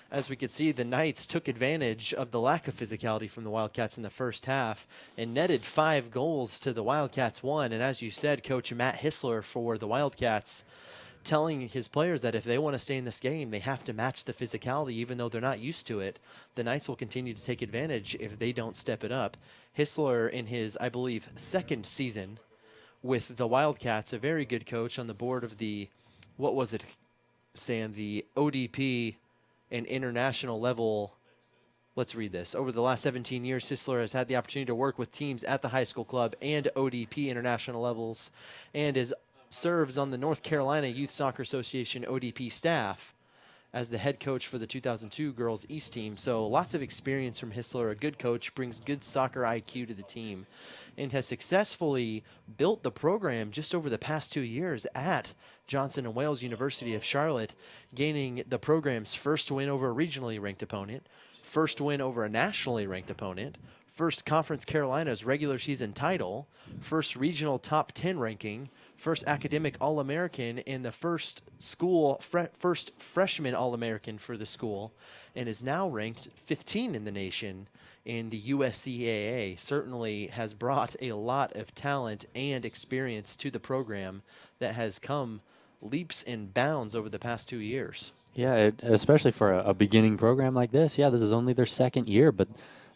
As we could see, the Knights took advantage of the lack of physicality from the Wildcats in the first half and netted 5 goals to the Wildcats 1. And as you said, Coach Matt Hissler for the Wildcats telling his players that if they want to stay in this game, they have to match the physicality, even though they're not used to it. The Knights will continue to take advantage if they don't step it up. Hissler, in his, I believe, second season with the Wildcats, a very good coach on the board of the, what was it, Sam, the ODP and international level. Let's read this. Over the last 17 years, Hissler has had the opportunity to work with teams at the high school club and ODP international levels, and serves on the North Carolina Youth Soccer Association ODP staff as the head coach for the 2002 Girls East team. So lots of experience from Hissler. A good coach, brings good soccer IQ to the team, and has successfully built the program just over the past 2 years at Johnson & Wales University of Charlotte, gaining the program's first win over a regionally ranked opponent, first win over a nationally ranked opponent, first Conference Carolinas regular season title, first regional top 10 ranking, first academic All-American, and the first first freshman All-American for the school, and is now ranked 15 in the nation in the USCAA. Certainly has brought a lot of talent and experience to the program that has come leaps and bounds over the past 2 years. Yeah, especially for a beginning program like this. Yeah, this is only their second year, but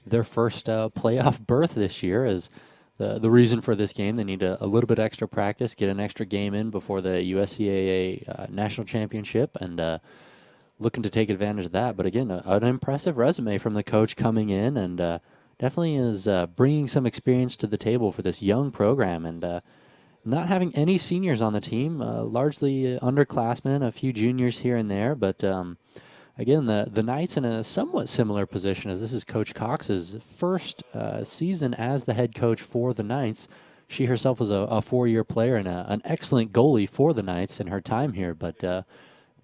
their first playoff berth this year is the reason for this game. They need a little bit extra practice, get an extra game in before the USCAA national championship, and looking to take advantage of that. But again, an impressive resume from the coach coming in, and definitely is bringing some experience to the table for this young program. And not having any seniors on the team, largely underclassmen, a few juniors here and there. But again, the Knights in a somewhat similar position, as this is Coach Cox's first season as the head coach for the Knights. She herself was a 4-year player and an excellent goalie for the Knights in her time here. But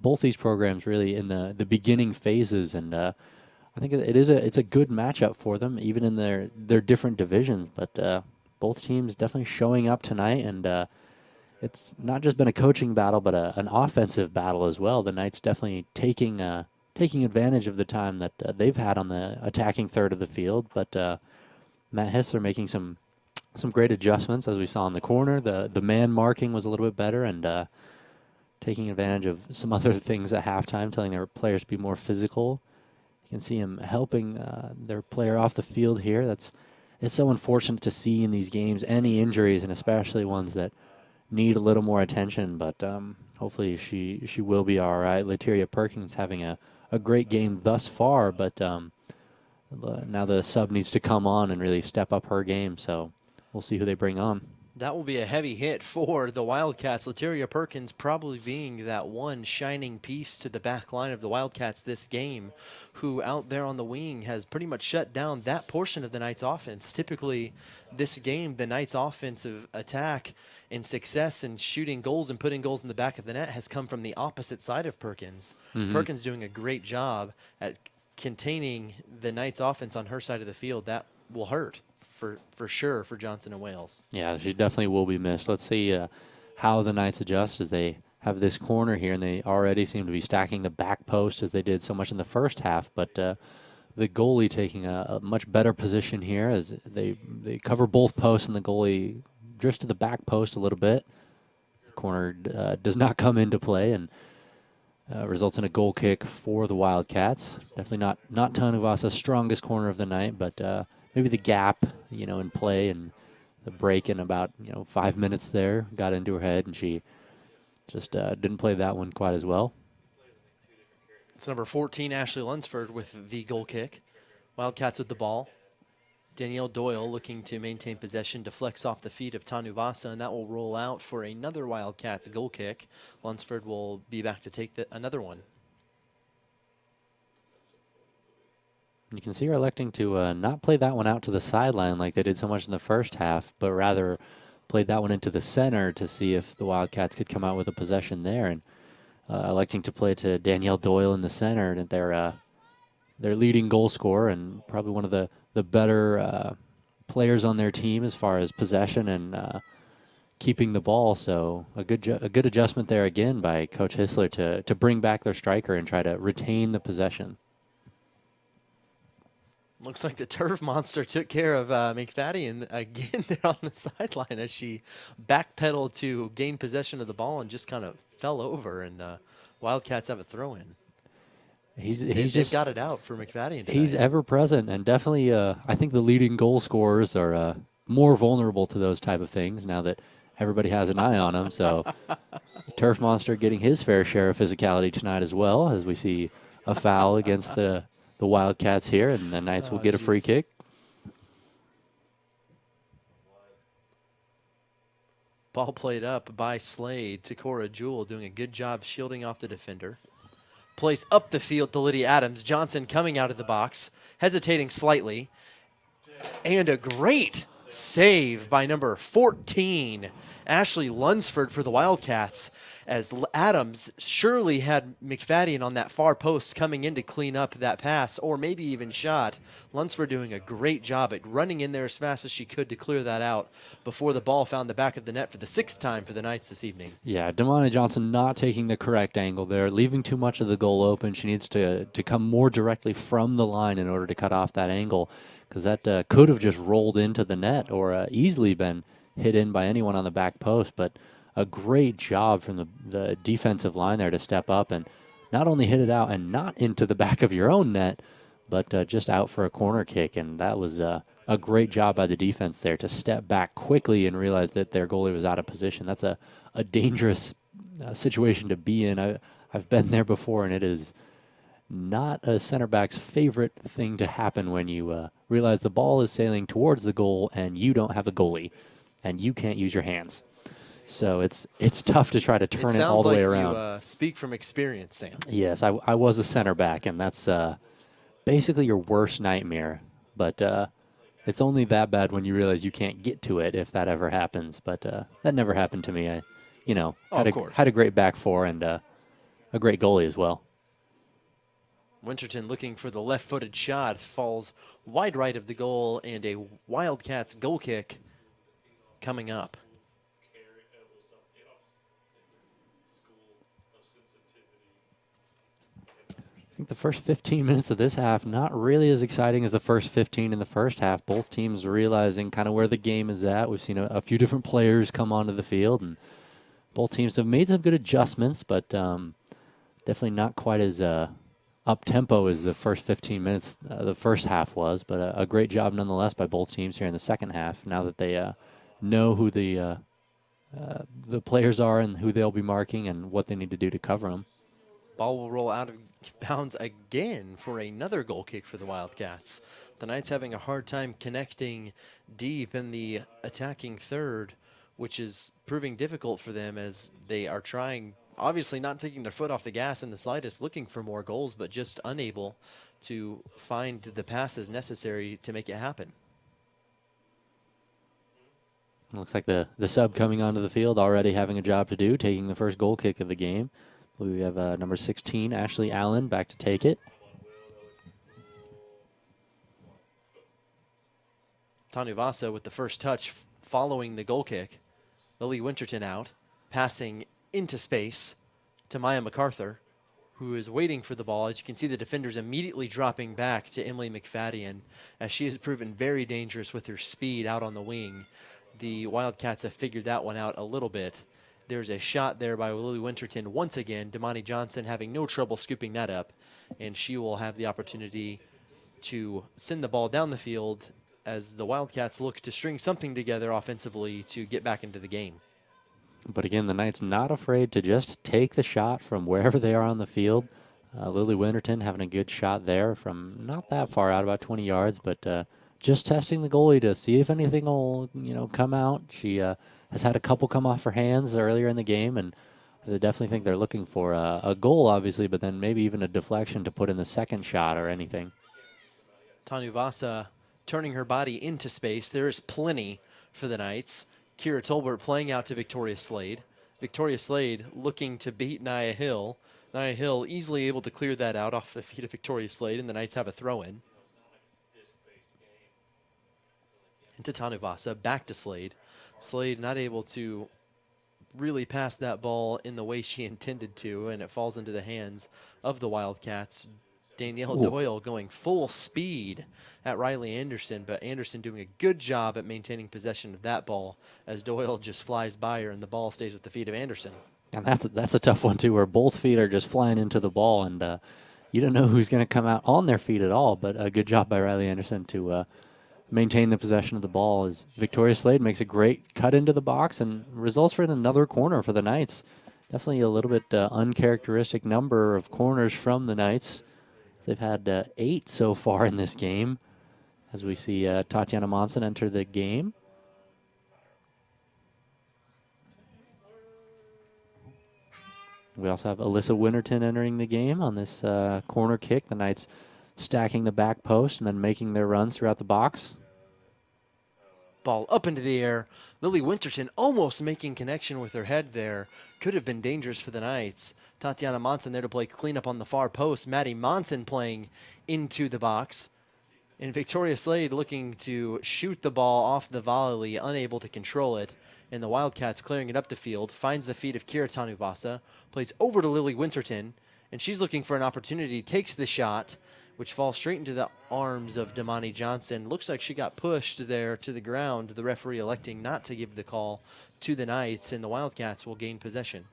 both these programs really in the beginning phases, and I think it's a good matchup for them, even in their different divisions. But both teams definitely showing up tonight, and it's not just been a coaching battle, but an offensive battle as well. The Knights definitely taking advantage of the time that they've had on the attacking third of the field. But Matt Hissler making some great adjustments, as we saw in the corner. The man marking was a little bit better, and taking advantage of some other things at halftime, telling their players to be more physical. You can see him helping their player off the field here. It's so unfortunate to see in these games any injuries, and especially ones that need a little more attention. But hopefully she will be all right. Lateria Perkins having a great game thus far, but now the sub needs to come on and really step up her game. So we'll see who they bring on. That will be a heavy hit for the Wildcats. Lateria Perkins probably being that one shining piece to the back line of the Wildcats this game, who out there on the wing has pretty much shut down that portion of the Knights offense. Typically, this game, the Knights offensive attack and success in shooting goals and putting goals in the back of the net has come from the opposite side of Perkins. Perkins doing a great job at containing the Knights offense on her side of the field. That will hurt for sure for Johnson and Wales. Yeah, she definitely will be missed. Let's see how the Knights adjust as they have this corner here, and they already seem to be stacking the back post as they did so much in the first half. But the goalie taking a much better position here as they cover both posts, and the goalie drifts to the back post a little bit. The corner does not come into play, and results in a goal kick for the Wildcats. Definitely not Tanuvasa's strongest corner of the night, but maybe the gap, in play and the break in about, 5 minutes there got into her head, and she just didn't play that one quite as well. It's number 14, Ashley Lunsford, with the goal kick. Wildcats with the ball. Danielle Doyle looking to maintain possession, deflects off the feet of Tanuvasa, and that will roll out for another Wildcats goal kick. Lunsford will be back to take another one. You can see her electing to not play that one out to the sideline like they did so much in the first half, but rather played that one into the center to see if the Wildcats could come out with a possession there, and electing to play to Danielle Doyle in the center, and their leading goal scorer and probably one of the better players on their team as far as possession and keeping the ball. So a good adjustment there again by Coach Hissler to bring back their striker and try to retain the possession. Looks like the turf monster took care of McFadden again there on the sideline as she backpedaled to gain possession of the ball and just kind of fell over, and the Wildcats have a throw-in. They've just got it out for McFadden tonight. He's ever present, and definitely I think the leading goal scorers are more vulnerable to those type of things now that everybody has an eye on him. So the turf monster getting his fair share of physicality tonight as well, as we see a foul against the Wildcats here, and the Knights will get a free kick. Ball played up by Slade to Cora Jewell, doing a good job shielding off the defender. Place up the field to Lydia Adams. Johnson coming out of the box, hesitating slightly. And a great save by number 14, Ashley Lunsford, for the Wildcats, as Adams surely had McFadden on that far post coming in to clean up that pass, or maybe even shot. Lunsford doing a great job at running in there as fast as she could to clear that out before the ball found the back of the net for the 6th time for the Knights this evening. Yeah, Damani Johnson not taking the correct angle there, leaving too much of the goal open. She needs to come more directly from the line in order to cut off that angle, because that could have just rolled into the net or easily been hit in by anyone on the back post. But a great job from the defensive line there to step up and not only hit it out and not into the back of your own net, but just out for a corner kick. And that was a great job by the defense there to step back quickly and realize that their goalie was out of position. That's a dangerous situation to be in. I've been there before, and it is not a center back's favorite thing to happen when you realize the ball is sailing towards the goal and you don't have a goalie and you can't use your hands. So it's tough to try to turn it all the way around. It sounds like you speak from experience, Sam. Yes, I was a center back, and that's basically your worst nightmare. But it's only that bad when you realize you can't get to it if that ever happens. But that never happened to me. I, had a great back four and a great goalie as well. Winterton looking for the left-footed shot, falls wide right of the goal, and a Wildcats goal kick coming up. I think the first 15 minutes of this half, not really as exciting as the first 15 in the first half. Both teams realizing kind of where the game is at. We've seen a few different players come onto the field, and both teams have made some good adjustments, but definitely not quite as up-tempo as the first 15 minutes the first half was, but a great job nonetheless by both teams here in the second half, now that they know who the players are and who they'll be marking and what they need to do to cover them. Ball will roll out of bounds again for another goal kick for the Wildcats. The Knights having a hard time connecting deep in the attacking third, which is proving difficult for them as they are trying, obviously not taking their foot off the gas in the slightest, looking for more goals, but just unable to find the passes necessary to make it happen. Looks like the sub coming onto the field already having a job to do, taking the first goal kick of the game. We have number 16, Ashley Allen, back to take it. Tanu Vasa with the first touch following the goal kick. Lily Winterton out, passing into space to Maya MacArthur, who is waiting for the ball. As you can see, the defenders immediately dropping back to Emily McFadden, as she has proven very dangerous with her speed out on the wing. The Wildcats have figured that one out a little bit. There's a shot there by Lily Winterton once again. Damani Johnson having no trouble scooping that up, and she will have the opportunity to send the ball down the field as the Wildcats look to string something together offensively to get back into the game. But again, the Knights not afraid to just take the shot from wherever they are on the field. Lily Winterton having a good shot there from not that far out, about 20 yards, but just testing the goalie to see if anything will, come out. She has had a couple come off her hands earlier in the game, and I definitely think they're looking for a goal, obviously, but then maybe even a deflection to put in the second shot or anything. Tanu Vasa turning her body into space. There is plenty for the Knights. Kira Tolbert playing out to Victoria Slade. Victoria Slade looking to beat Nia Hill. Nia Hill easily able to clear that out off the feet of Victoria Slade, and the Knights have a throw-in. Into Tanu Vasa, back to Slade. Slade not able to really pass that ball in the way she intended to, and it falls into the hands of the Wildcats. Danielle Doyle going full speed at Riley Anderson, but Anderson doing a good job at maintaining possession of that ball as Doyle just flies by her and the ball stays at the feet of Anderson. And that's a tough one, too, where both feet are just flying into the ball, and you don't know who's going to come out on their feet at all, but a good job by Riley Anderson to maintain the possession of the ball as Victoria Slade makes a great cut into the box and results in another corner for the Knights. Definitely a little bit uncharacteristic number of corners from the Knights. They've had 8 so far in this game, as we see Tatiana Monson enter the game. We also have Alyssa Winterton entering the game on this corner kick. The Knights stacking the back post and then making their runs throughout the box. Ball up into the air. Lily Winterton almost making connection with her head there. Could have been dangerous for the Knights. Tatiana Monson there to play cleanup on the far post. Maddie Monson playing into the box. And Victoria Slade looking to shoot the ball off the volley, unable to control it. And the Wildcats clearing it up the field. Finds the feet of Kira Tanuvasa. Plays over to Lily Winterton. And she's looking for an opportunity. Takes the shot, which falls straight into the arms of Damani Johnson. Looks like she got pushed there to the ground, the referee electing not to give the call to the Knights, and the Wildcats will gain possession.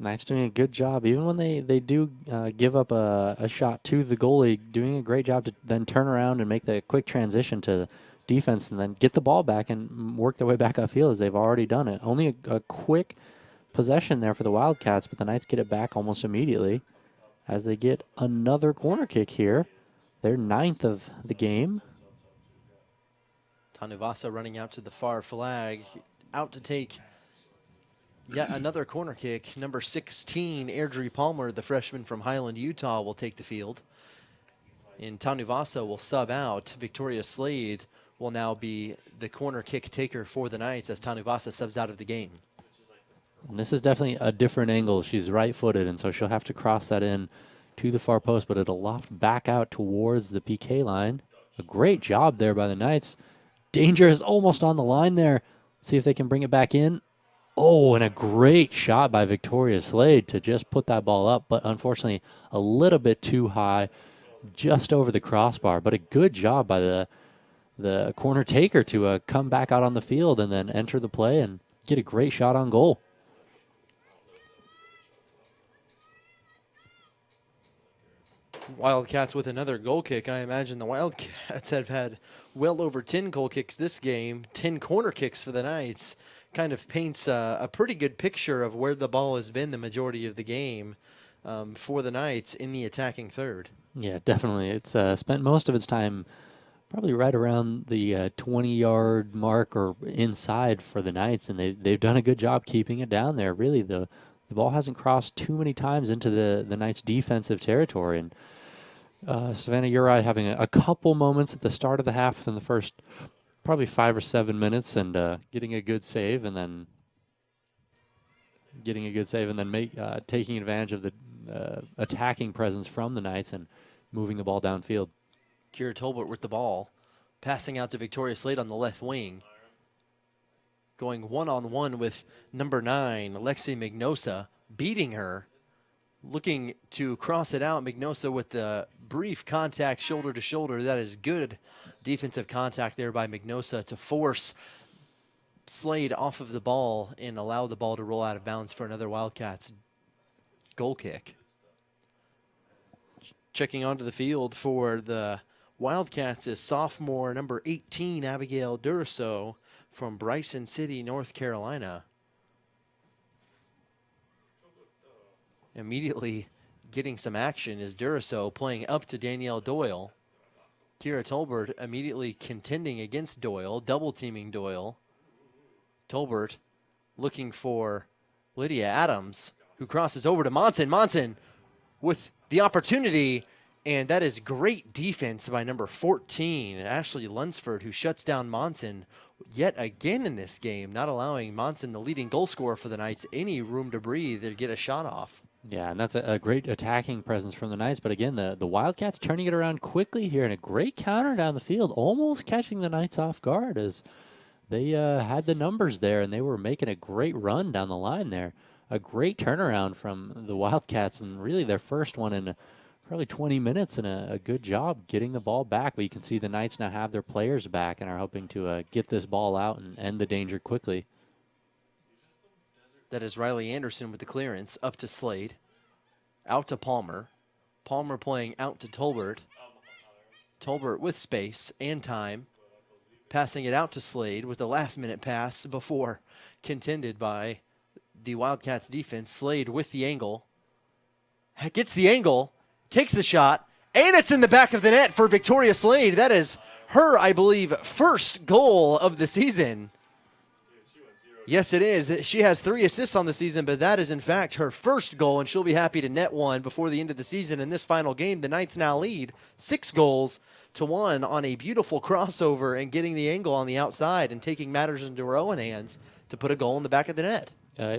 Knights doing a good job, even when they do give up a shot to the goalie, doing a great job to then turn around and make the quick transition to defense and then get the ball back and work their way back upfield as they've already done it. Only a quick possession there for the Wildcats, but the Knights get it back almost immediately as they get another corner kick here. Their 9th of the game. Tanuvasa running out to the far flag, out to take yet another corner kick. Number 16, Airdrie Palmer, the freshman from Highland, Utah, will take the field. And Tanuvasa will sub out. Victoria Slade will now be the corner kick taker for the Knights as Tanuvasa subs out of the game. And this is definitely a different angle. She's right-footed, and so she'll have to cross that in to the far post, but it'll loft back out towards the PK line. A great job there by the Knights. Danger is almost on the line there. See if they can bring it back in. Oh, and a great shot by Victoria Slade to just put that ball up, but unfortunately a little bit too high, just over the crossbar. But a good job by the corner taker to come back out on the field and then enter the play and get a great shot on goal. Wildcats with another goal kick. I imagine the Wildcats have had well over 10 goal kicks this game, 10 corner kicks for the Knights. Kind of paints a pretty good picture of where the ball has been the majority of the game for the Knights in the attacking third. Yeah, definitely. It's spent most of its time probably right around the 20-yard mark or inside for the Knights, and they've done a good job keeping it down there. Really, the ball hasn't crossed too many times into the Knights' defensive territory. And Savannah Uri having a couple moments at the start of the half within the first probably 5 or 7 minutes and getting a good save and then taking advantage of the attacking presence from the Knights and moving the ball downfield. Kira Tolbert with the ball, passing out to Victoria Slade on the left wing. Going one-on-one with number 9, Alexi Mignosa, beating her. Looking to cross it out, Mignosa with the brief contact shoulder to shoulder. That is good defensive contact there by Mignosa to force Slade off of the ball and allow the ball to roll out of bounds for another Wildcats goal kick. Checking onto the field for the Wildcats is sophomore number 18, Abigail Duraso from Bryson City, North Carolina. Immediately getting some action is Duraso playing up to Danielle Doyle. Kira Tolbert immediately contending against Doyle, double teaming Doyle. Tolbert looking for Lydia Adams, who crosses over to Monson. Monson with the opportunity, and that is great defense by number 14, Ashley Lunsford, who shuts down Monson yet again in this game, not allowing Monson, the leading goal scorer for the Knights, any room to breathe or get a shot off. Yeah, and that's a great attacking presence from the Knights. But again, the Wildcats turning it around quickly here and a great counter down the field, almost catching the Knights off guard as they had the numbers there and they were making a great run down the line there. A great turnaround from the Wildcats and really their first one in probably 20 minutes and a good job getting the ball back. But you can see the Knights now have their players back and are hoping to get this ball out and end the danger quickly. That is Riley Anderson with the clearance up to Slade, out to Palmer. Palmer playing out to Tolbert. Tolbert with space and time, passing it out to Slade with the last-minute pass before contended by the Wildcats defense. Slade with the angle, gets the angle, takes the shot, and it's in the back of the net for Victoria Slade. That is her, I believe, first goal of the season. Yes, it is. She has 3 assists on the season, but that is, in fact, her first goal, and she'll be happy to net one before the end of the season. In this final game, the Knights now lead 6-1 on a beautiful crossover and getting the angle on the outside and taking matters into her own hands to put a goal in the back of the net.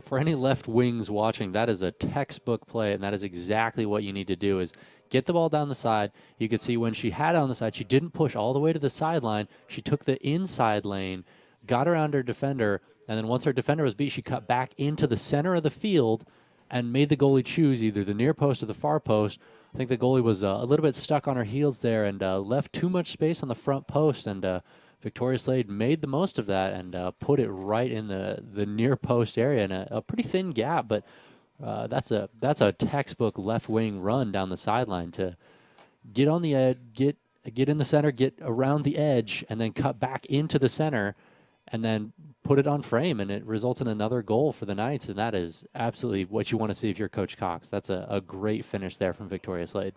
For any left wings watching, that is a textbook play, and that is exactly what you need to do is get the ball down the side. You could see when she had it on the side, she didn't push all the way to the sideline. She took the inside lane, got around her defender, and then once her defender was beat, she cut back into the center of the field and made the goalie choose either the near post or the far post. I think the goalie was a little bit stuck on her heels there and left too much space on the front post, and Victoria Slade made the most of that and put it right in the near post area in a pretty thin gap, but That's a textbook left wing run down the sideline to get on the edge, get in the center, get around the edge, and then cut back into the center, and then put it on frame, and it results in another goal for the Knights, and that is absolutely what you want to see if you're Coach Cox. That's a great finish there from Victoria Slade.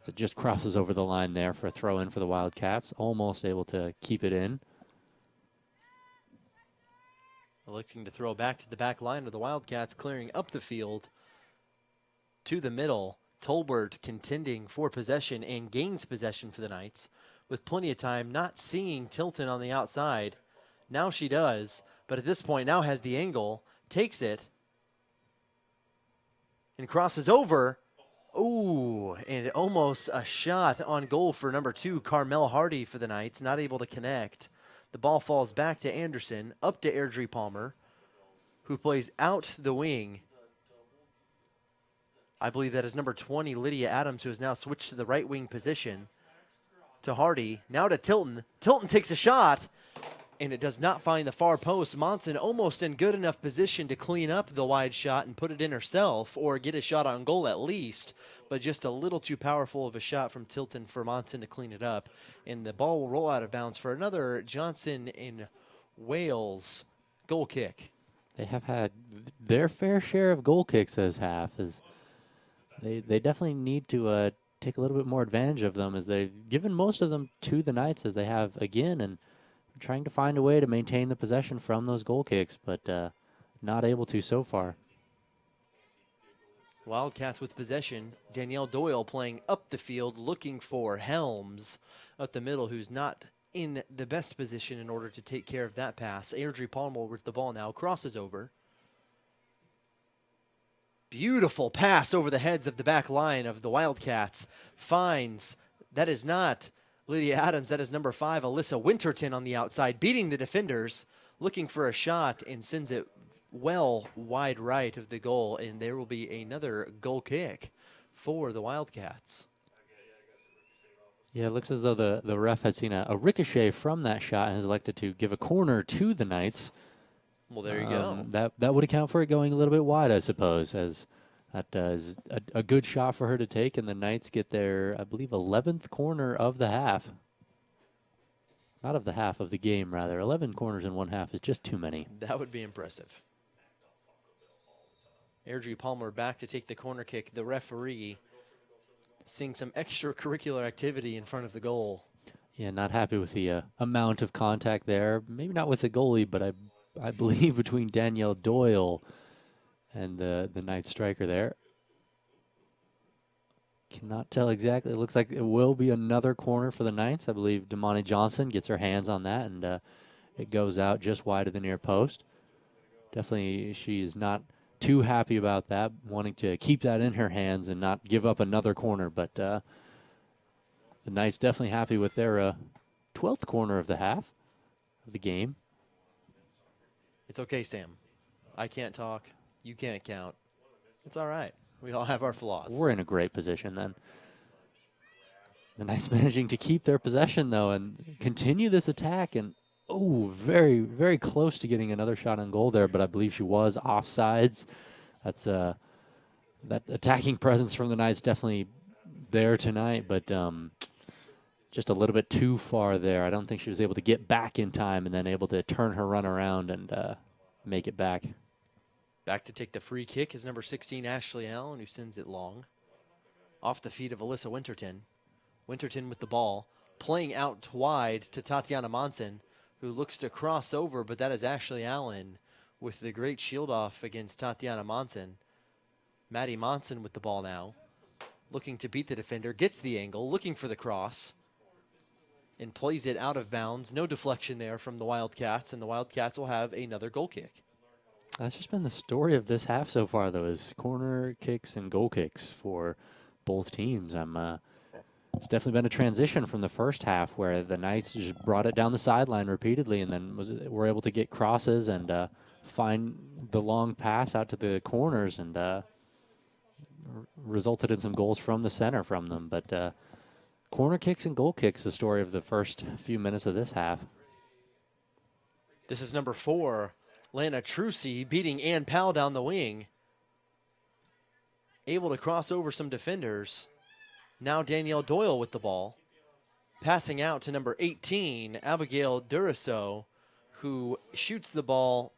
So it just crosses over the line there for a throw in for the Wildcats, almost able to keep it in. Looking to throw back to the back line of the Wildcats, clearing up the field to the middle. Tolbert contending for possession and gains possession for the Knights with plenty of time, not seeing Tilton on the outside. Now she does, but at this point now has the angle, takes it, and crosses over. Ooh, and almost a shot on goal for number 2, Carmel Hardy for the Knights, not able to connect. The ball falls back to Anderson, up to Airdrie Palmer, who plays out the wing. I believe that is number 20, Lydia Adams, who has now switched to the right wing position. To Hardy, now to Tilton. Tilton takes a shot, and it does not find the far post. Monson almost in good enough position to clean up the wide shot and put it in herself, or get a shot on goal at least, but just a little too powerful of a shot from Tilton for Monson to clean it up. And the ball will roll out of bounds for another Johnson in Wales goal kick. They have had their fair share of goal kicks this half. They definitely need to take a little bit more advantage of them, as they've given most of them to the Knights, as they have again, and trying to find a way to maintain the possession from those goal kicks, but not able to so far. Wildcats with possession. Danielle Doyle playing up the field, looking for Helms up the middle, who's not in the best position in order to take care of that pass. Airdrie Palmer with the ball now, crosses over. Beautiful pass over the heads of the back line of the Wildcats. Finds, that is not Lydia Adams, that is number 5, Alyssa Winterton on the outside, beating the defenders, looking for a shot, and sends it well wide right of the goal, and there will be another goal kick for the Wildcats. Yeah, it looks as though the ref had seen a ricochet from that shot and has elected to give a corner to the Knights. Well, there you go. That would account for it going a little bit wide, I suppose, as that is a good shot for her to take, and the Knights get their, I believe, 11th corner of the half. Not of the half, of the game, rather. 11 corners in one half is just too many. That would be impressive. Airdrie Palmer back to take the corner kick. The referee seeing some extracurricular activity in front of the goal. Yeah, not happy with the amount of contact there. Maybe not with the goalie, but I believe between Danielle Doyle and the Knights striker there. Cannot tell exactly. It looks like it will be another corner for the Knights. I believe Damani Johnson gets her hands on that, and it goes out just wide of the near post. Definitely she's not too happy about that, wanting to keep that in her hands and not give up another corner. But the Knights definitely happy with their 12th corner of the half of the game. It's okay, Sam. I can't talk. You can't count. It's all right. We all have our flaws. We're in a great position then. The Knights managing to keep their possession, though, and continue this attack. And, oh, very, very close to getting another shot on goal there, but I believe she was offsides. That's that attacking presence from the Knights definitely there tonight, but just a little bit too far there. I don't think she was able to get back in time and then able to turn her run around and make it back. Back to take the free kick is number 16, Ashley Allen, who sends it long. Off the feet of Alyssa Winterton. Winterton with the ball, playing out wide to Tatiana Monson, who looks to cross over, but that is Ashley Allen with the great shield off against Tatiana Monson. Maddie Monson with the ball now, looking to beat the defender, gets the angle, looking for the cross, and plays it out of bounds. No deflection there from the Wildcats, and the Wildcats will have another goal kick. That's just been the story of this half so far, though, is corner kicks and goal kicks for both teams. It's definitely been a transition from the first half where the Knights just brought it down the sideline repeatedly and then were able to get crosses and find the long pass out to the corners and resulted in some goals from the center from them. But corner kicks and goal kicks, the story of the first few minutes of this half. This is number 4, Lana Trucy beating Ann Powell down the wing. Able to cross over some defenders. Now Danielle Doyle with the ball. Passing out to number 18, Abigail Duraso, who shoots the ball.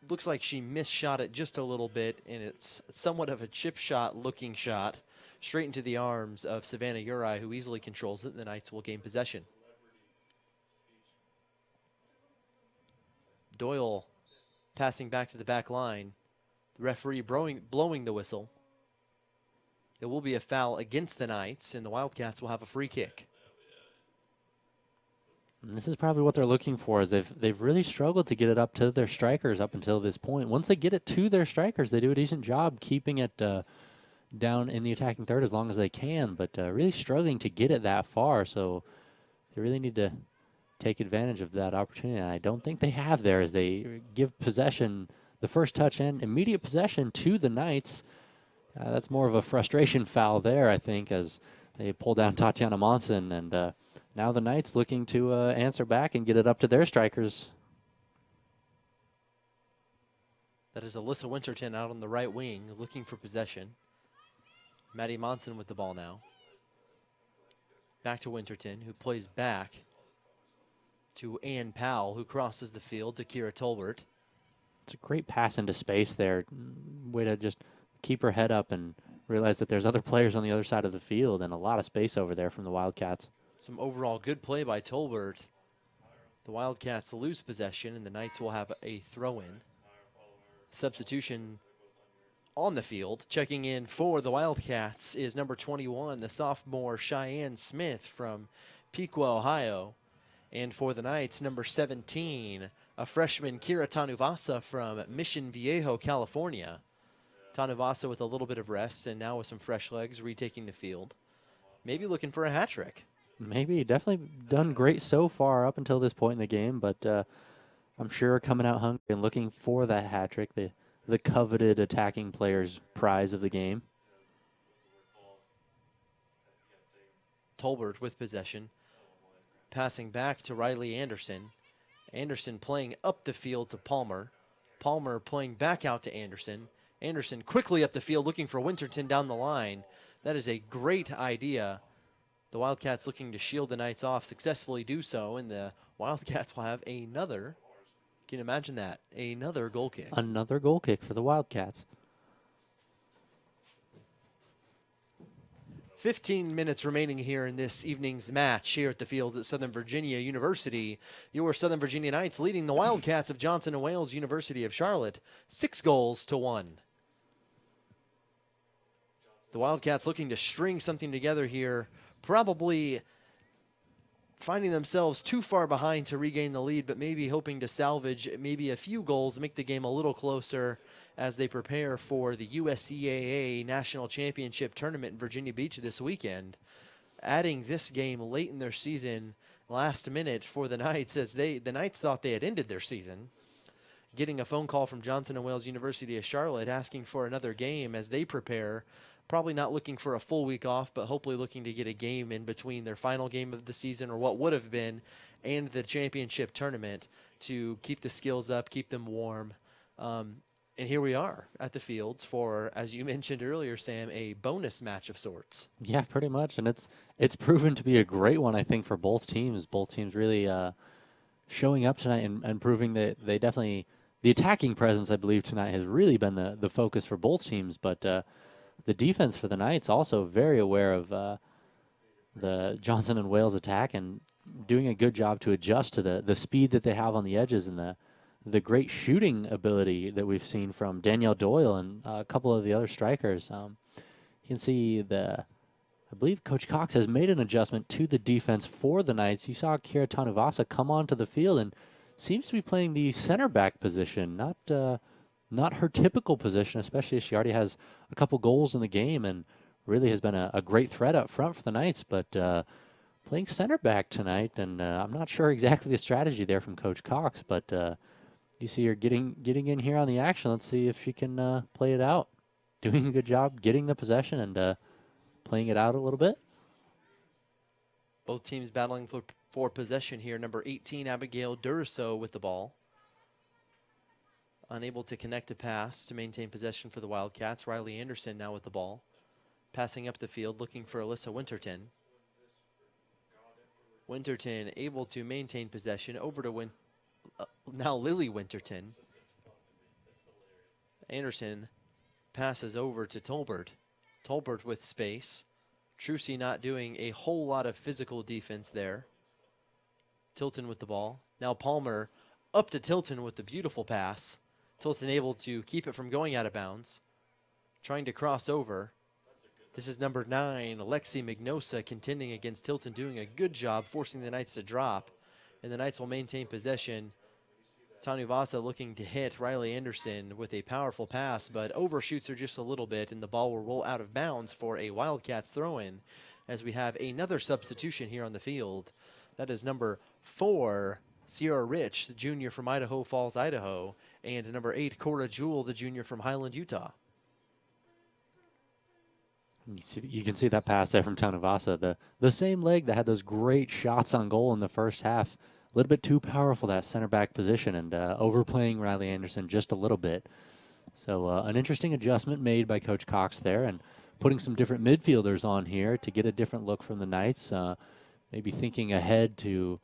Looks like she misshot it just a little bit, and it's somewhat of a chip shot looking shot straight into the arms of Savannah Uri, who easily controls it. The Knights will gain possession. Doyle passing back to the back line. The referee blowing the whistle. It will be a foul against the Knights, and the Wildcats will have a free kick. And this is probably what they're looking for. Is they've really struggled to get it up to their strikers up until this point. Once they get it to their strikers, they do a decent job keeping it down in the attacking third as long as they can. But really struggling to get it that far, so they really need to take advantage of that opportunity. And I don't think they have there, as they give possession, the first touch and immediate possession to the Knights. That's more of a frustration foul there, I think, as they pull down Tatiana Monson, and now the Knights looking to answer back and get it up to their strikers. That is Alyssa Winterton out on the right wing looking for possession. Maddie Monson with the ball now. Back to Winterton, who plays back to Ann Powell, who crosses the field to Kira Tolbert. It's a great pass into space there. Way to just keep her head up and realize that there's other players on the other side of the field, and a lot of space over there from the Wildcats. Some overall good play by Tolbert. The Wildcats lose possession, and the Knights will have a throw-in. Substitution on the field. Checking in for the Wildcats is number 21, the sophomore Cheyenne Smith from Piqua, Ohio. And for the Knights, number 17, a freshman Kira Tanuvasa from Mission Viejo, California. Tanuvasa with a little bit of rest, and now with some fresh legs retaking the field. Maybe looking for a hat trick. Maybe. Definitely done great so far up until this point in the game, but I'm sure coming out hungry and looking for that hat trick, the coveted attacking player's prize of the game. Tolbert with possession. Passing back to Riley Anderson. Anderson playing up the field to Palmer. Palmer playing back out to Anderson. Anderson quickly up the field looking for Winterton down the line. That is a great idea. The Wildcats looking to shield the Knights off, successfully do so, and the Wildcats will have another, can you imagine that, another goal kick. Another goal kick for the Wildcats. 15 minutes remaining here in this evening's match here at the fields at Southern Virginia University. Your Southern Virginia Knights leading the Wildcats of Johnson & Wales University of Charlotte 6-1. The Wildcats looking to string something together here, probably finding themselves too far behind to regain the lead, but maybe hoping to salvage maybe a few goals, make the game a little closer as they prepare for the USCAA National Championship Tournament in Virginia Beach this weekend. Adding this game late in their season, last minute for the Knights, as the Knights thought they had ended their season. Getting a phone call from Johnson & Wales University of Charlotte asking for another game as they prepare. Probably not looking for a full week off, but hopefully looking to get a game in between their final game of the season, or what would have been, and the championship tournament to keep the skills up, keep them warm. And here we are at the fields for, as you mentioned earlier, Sam, a bonus match of sorts. Yeah, pretty much. And it's proven to be a great one, I think, for both teams. Both teams really showing up tonight and proving that they definitely, the attacking presence, I believe, tonight has really been the focus for both teams. But the defense for the Knights also very aware of the Johnson & Wales attack and doing a good job to adjust to the speed that they have on the edges and the great shooting ability that we've seen from Danielle Doyle and a couple of the other strikers. You can see I believe Coach Cox has made an adjustment to the defense for the Knights. You saw Kira Tanuvasa come onto the field and seems to be playing the center back position, not her typical position, especially as she already has a couple goals in the game and really has been a great threat up front for the Knights, but playing center back tonight, and I'm not sure exactly the strategy there from Coach Cox, but you see her getting in here on the action. Let's see if she can play it out. Doing a good job getting the possession and playing it out a little bit. Both teams battling for possession here. Number 18, Abigail Duraso with the ball. Unable to connect a pass to maintain possession for the Wildcats. Riley Anderson now with the ball. Passing up the field, looking for Alyssa Winterton. Winterton able to maintain possession over to now Lily Winterton. Anderson passes over to Tolbert. Tolbert with space. Trucy not doing a whole lot of physical defense there. Tilton with the ball. Now Palmer up to Tilton with the beautiful pass. Tilton able to keep it from going out of bounds. Trying to cross over. This is number 9, Alexi Mignosa, contending against Tilton, doing a good job forcing the Knights to drop. And the Knights will maintain possession. Tanu Vasa looking to hit Riley Anderson with a powerful pass, but overshoots her just a little bit, and the ball will roll out of bounds for a Wildcats throw-in as we have another substitution here on the field. That is number 4, Sierra Rich, the junior from Idaho Falls, Idaho, and number 8, Cora Jewell, the junior from Highland, Utah. You can see that pass there from Tanavasa. The same leg that had those great shots on goal in the first half. A little bit too powerful, that center back position, and overplaying Riley Anderson just a little bit. So an interesting adjustment made by Coach Cox there, and putting some different midfielders on here to get a different look from the Knights. Maybe thinking ahead to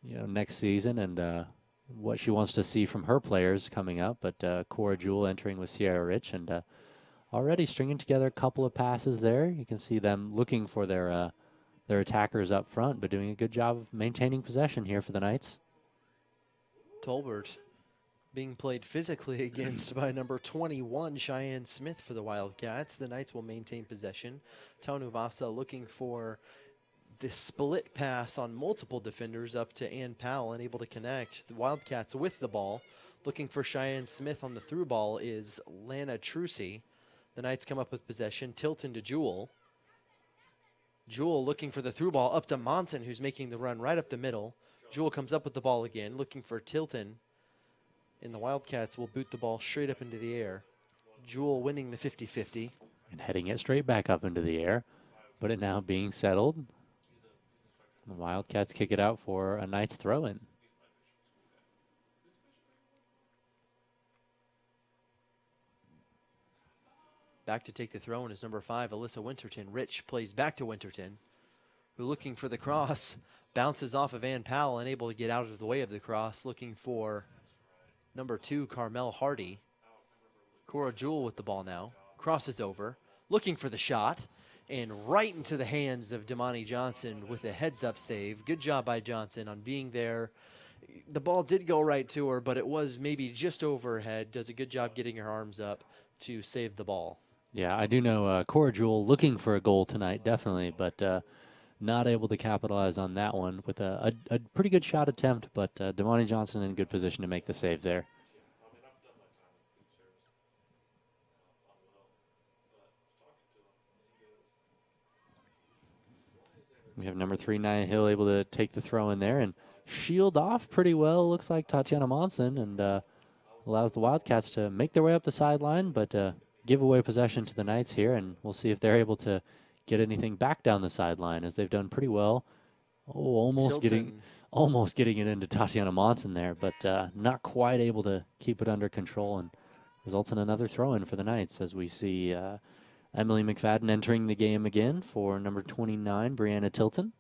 next season and what she wants to see from her players coming up. But Cora Jewell entering with Sierra Rich, and already stringing together a couple of passes there. You can see them looking for their attackers up front, but doing a good job of maintaining possession here for the Knights. Tolbert being played physically against by number 21, Cheyenne Smith for the Wildcats. The Knights will maintain possession. Tanu Vasa looking for the split pass on multiple defenders up to Ann Powell, unable to connect. The Wildcats with the ball. Looking for Cheyenne Smith on the through ball is Lana Trucy. The Knights come up with possession. Tilton to Jewell. Jewell looking for the through ball up to Monson, who's making the run right up the middle. Jewell comes up with the ball again, looking for Tilton. And the Wildcats will boot the ball straight up into the air. Jewell winning the 50-50. And heading it straight back up into the air. But it now being settled. The Wildcats kick it out for a Knights throw-in. Back to take the throw in is number 5, Alyssa Winterton. Rich plays back to Winterton, who looking for the cross, bounces off of Ann Powell, unable to get out of the way of the cross, looking for number 2, Carmel Hardy. Cora Jewell with the ball now, crosses over, looking for the shot, and right into the hands of Damani Johnson with a heads-up save. Good job by Johnson on being there. The ball did go right to her, but it was maybe just over her head. Does a good job getting her arms up to save the ball. Yeah, I do know Cora Jewell looking for a goal tonight, definitely, but not able to capitalize on that one with a pretty good shot attempt, but Damani Johnson in good position to make the save there. We have number 3, Nia Hill, able to take the throw in there and shield off pretty well, looks like Tatiana Monson, and allows the Wildcats to make their way up the sideline, but give away possession to the Knights here, and we'll see if they're able to get anything back down the sideline, as they've done pretty well. Oh, almost getting it into Tatiana Monson there, but not quite able to keep it under control, and results in another throw-in for the Knights as we see Emily McFadden entering the game again for number 29, Brianna Tilton.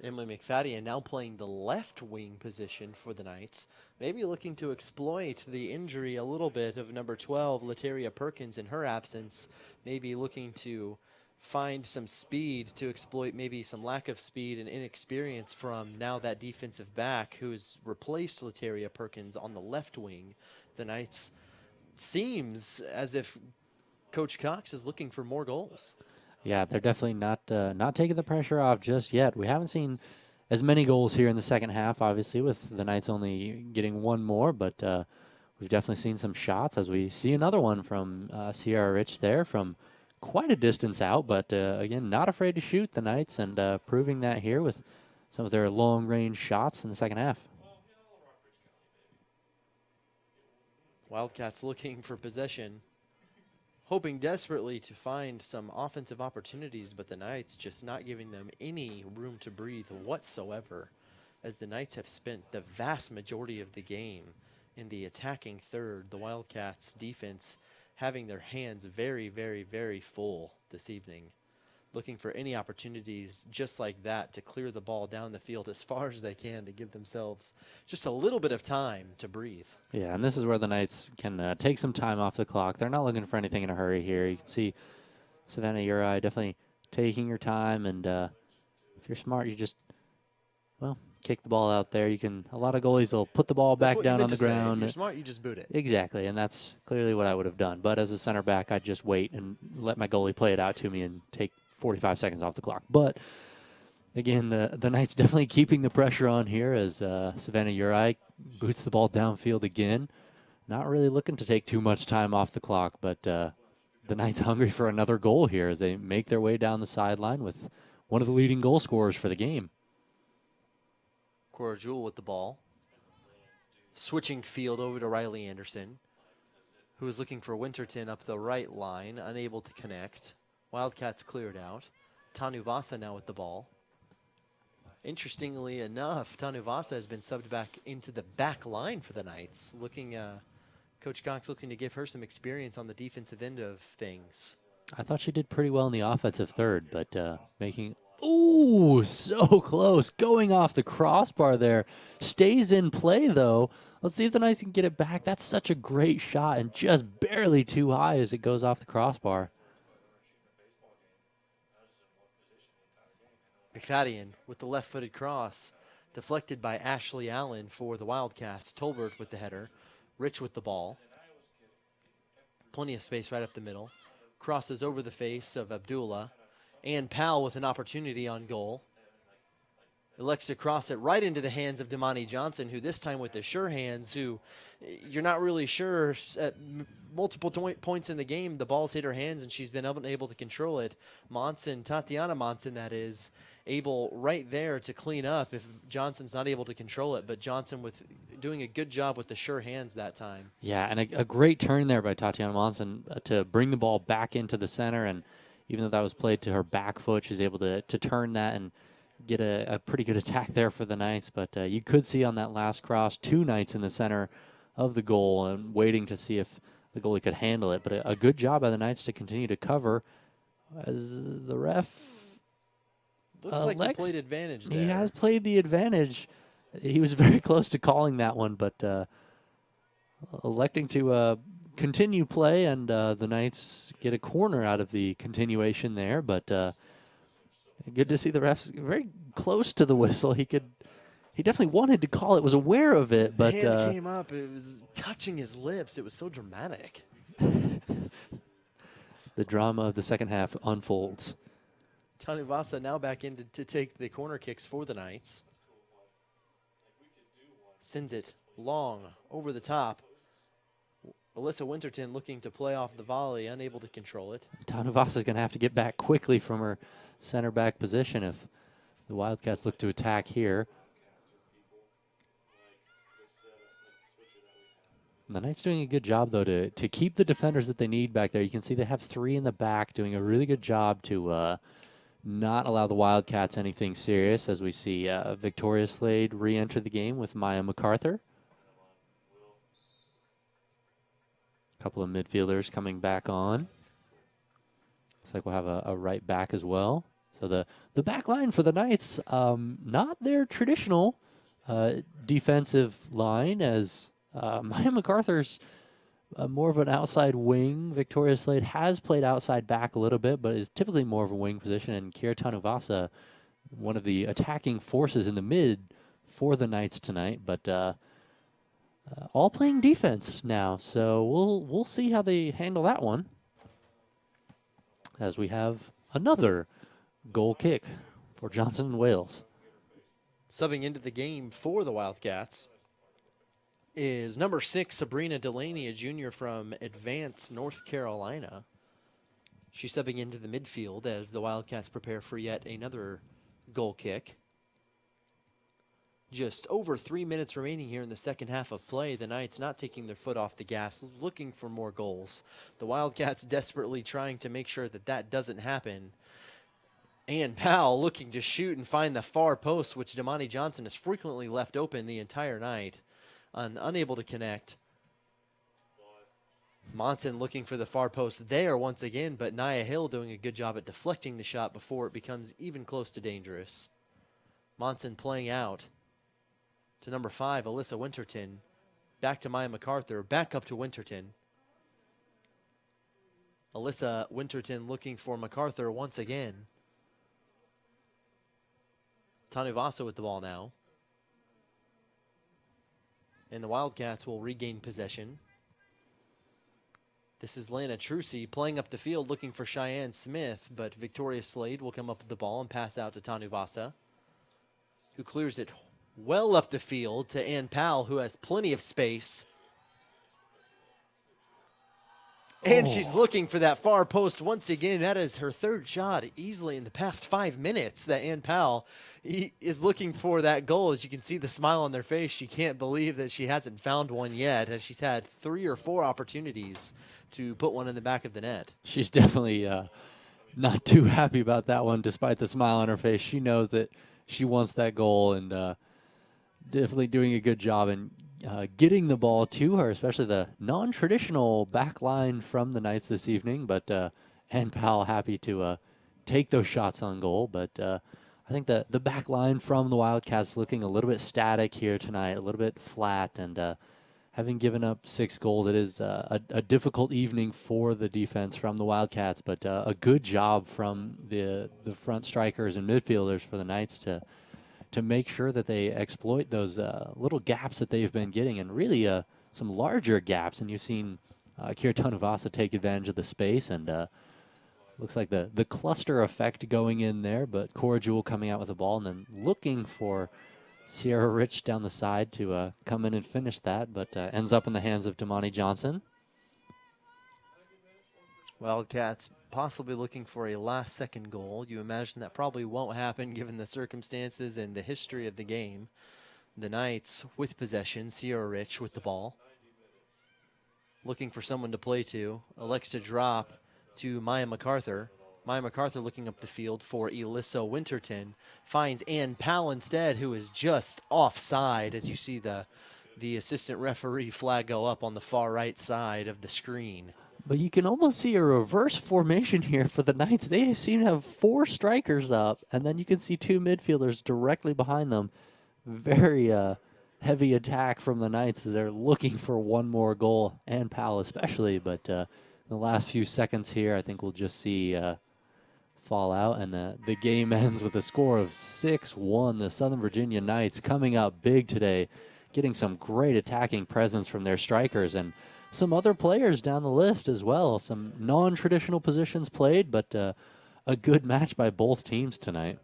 Emily McFadden now playing the left wing position for the Knights. Maybe looking to exploit the injury a little bit of number 12, Lateria Perkins, in her absence. Maybe looking to find some speed to exploit maybe some lack of speed and inexperience from now that defensive back who's replaced Lateria Perkins on the left wing. The Knights seems as if Coach Cox is looking for more goals. Yeah, they're definitely not taking the pressure off just yet. We haven't seen as many goals here in the second half, obviously, with the Knights only getting one more, but we've definitely seen some shots as we see another one from Sierra Rich there from quite a distance out, but again, not afraid to shoot the Knights, and proving that here with some of their long-range shots in the second half. Wildcats looking for possession, hoping desperately to find some offensive opportunities, but the Knights just not giving them any room to breathe whatsoever, as the Knights have spent the vast majority of the game in the attacking third. The Wildcats defense having their hands very, very, very full this evening, looking for any opportunities just like that to clear the ball down the field as far as they can to give themselves just a little bit of time to breathe. Yeah, and this is where the Knights can take some time off the clock. They're not looking for anything in a hurry here. You can see Savannah Uri definitely taking your time, and if you're smart, you just, kick the ball out there. A lot of goalies will put the ball back down on the ground. If you're smart, you just boot it. Exactly, and that's clearly what I would have done. But as a center back, I'd just wait and let my goalie play it out to me and take 45 seconds off the clock. But again, the Knights definitely keeping the pressure on here as Savannah Uri boots the ball downfield again. Not really looking to take too much time off the clock, but the Knights hungry for another goal here as they make their way down the sideline with one of the leading goal scorers for the game. Cora Jewell with the ball. Switching field over to Riley Anderson, who is looking for Winterton up the right line, unable to connect. Wildcats cleared out. Tanu Vasa now with the ball. Interestingly enough, Tanu Vasa has been subbed back into the back line for the Knights. Coach Cox looking to give her some experience on the defensive end of things. I thought she did pretty well in the offensive third, but making... Ooh, so close. Going off the crossbar there. Stays in play, though. Let's see if the Knights can get it back. That's such a great shot and just barely too high as it goes off the crossbar. McFadden with the left-footed cross, deflected by Ashley Allen for the Wildcats. Tolbert with the header. Rich with the ball. Plenty of space right up the middle. Crosses over the face of Abdullah. And Powell with an opportunity on goal. Elects to cross it right into the hands of Damani Johnson, who this time with the sure hands, who you're not really sure at multiple points in the game, the ball's hit her hands and she's been able to control it. Tatiana Monson, that is, able right there to clean up if Johnson's not able to control it, but Johnson with doing a good job with the sure hands that time. Yeah, and a great turn there by Tatiana Monson to bring the ball back into the center, and even though that was played to her back foot, she's able to turn that and get a pretty good attack there for the Knights. But you could see on that last cross 2 Knights in the center of the goal and waiting to see if the goalie could handle it. But a good job by the Knights to continue to cover as the ref... Looks like he played advantage there. He has played the advantage. He was very close to calling that one, but electing to continue play, and the Knights get a corner out of the continuation there. But good to see the refs very close to the whistle. He definitely wanted to call it, was aware of it, but the hand came up. It was touching his lips. It was so dramatic. The drama of the second half unfolds. Tanu Vasa now back in to take the corner kicks for the Knights. Sends it long over the top. Alyssa Winterton looking to play off the volley, unable to control it. Tanu Vasa is going to have to get back quickly from her center back position if the Wildcats look to attack here. And the Knights doing a good job, though, to keep the defenders that they need back there. You can see they have 3 in the back doing a really good job to not allow the Wildcats anything serious, as we see Victoria Slade re-enter the game with Maya MacArthur. A couple of midfielders coming back on. Looks like we'll have a right back as well. So the back line for the Knights, not their traditional defensive line, as Maya MacArthur's more of an outside wing. Victoria Slade has played outside back a little bit, but is typically more of a wing position. And Kira Tanuvasa, one of the attacking forces in the mid for the Knights tonight. But all playing defense now, so we'll see how they handle that one. As we have another goal kick for Johnson and Wales. Subbing into the game for the Wildcats is number 6, Sabrina Delaney, a junior from Advance, North Carolina. She's subbing into the midfield as the Wildcats prepare for yet another goal kick. Just over 3 minutes remaining here in the second half of play. The Knights not taking their foot off the gas, looking for more goals. The Wildcats desperately trying to make sure that doesn't happen. And Powell looking to shoot and find the far post, which Damani Johnson has frequently left open the entire night. unable to connect. Monson looking for the far post there once again, but Nia Hill doing a good job at deflecting the shot before it becomes even close to dangerous. Monson playing out to number 5, Alyssa Winterton. Back to Maya MacArthur, back up to Winterton. Alyssa Winterton looking for MacArthur once again. Tanuvasa with the ball now. And the Wildcats will regain possession. This is Lana Trucy playing up the field looking for Cheyenne Smith, but Victoria Slade will come up with the ball and pass out to Tanuvasa, who clears it well up the field to Ann Powell, who has plenty of space. And she's looking for that far post once again. That is her third shot easily in the past 5 minutes that Ann Powell is looking for that goal. As you can see the smile on their face, she can't believe that she hasn't found one yet, as she's had 3 or 4 opportunities to put one in the back of the net. She's definitely not too happy about that one, despite the smile on her face. She knows that she wants that goal, and definitely doing a good job in getting the ball to her, especially the non-traditional back line from the Knights this evening. But Ann Powell happy to take those shots on goal. But I think the back line from the Wildcats looking a little bit static here tonight, a little bit flat, and having given up 6 goals, it is a difficult evening for the defense from the Wildcats. But a good job from the front strikers and midfielders for the Knights to make sure that they exploit those little gaps that they've been getting, and really some larger gaps. And you've seen Kira Tanuvasa take advantage of the space, and looks like the cluster effect going in there, but Cora Jewell coming out with the ball and then looking for Sierra Rich down the side to come in and finish that, but ends up in the hands of Damani Johnson. Wildcats possibly looking for a last-second goal. You imagine that probably won't happen given the circumstances and the history of the game. The Knights with possession, Sierra Rich with the ball. Looking for someone to play to. Elects to drop to Maya MacArthur. Maya MacArthur looking up the field for Alyssa Winterton. Finds Ann Powell instead, who is just offside, as you see the assistant referee flag go up on the far right side of the screen. But you can almost see a reverse formation here for the Knights. They seem to have 4 strikers up, and then you can see 2 midfielders directly behind them. Very heavy attack from the Knights as they're looking for one more goal, and Powell especially. But in the last few seconds here, I think we'll just see fall out, and the game ends with a score of 6-1. The Southern Virginia Knights coming up big today, getting some great attacking presence from their strikers, and some other players down the list as well. Some non-traditional positions played, but a good match by both teams tonight.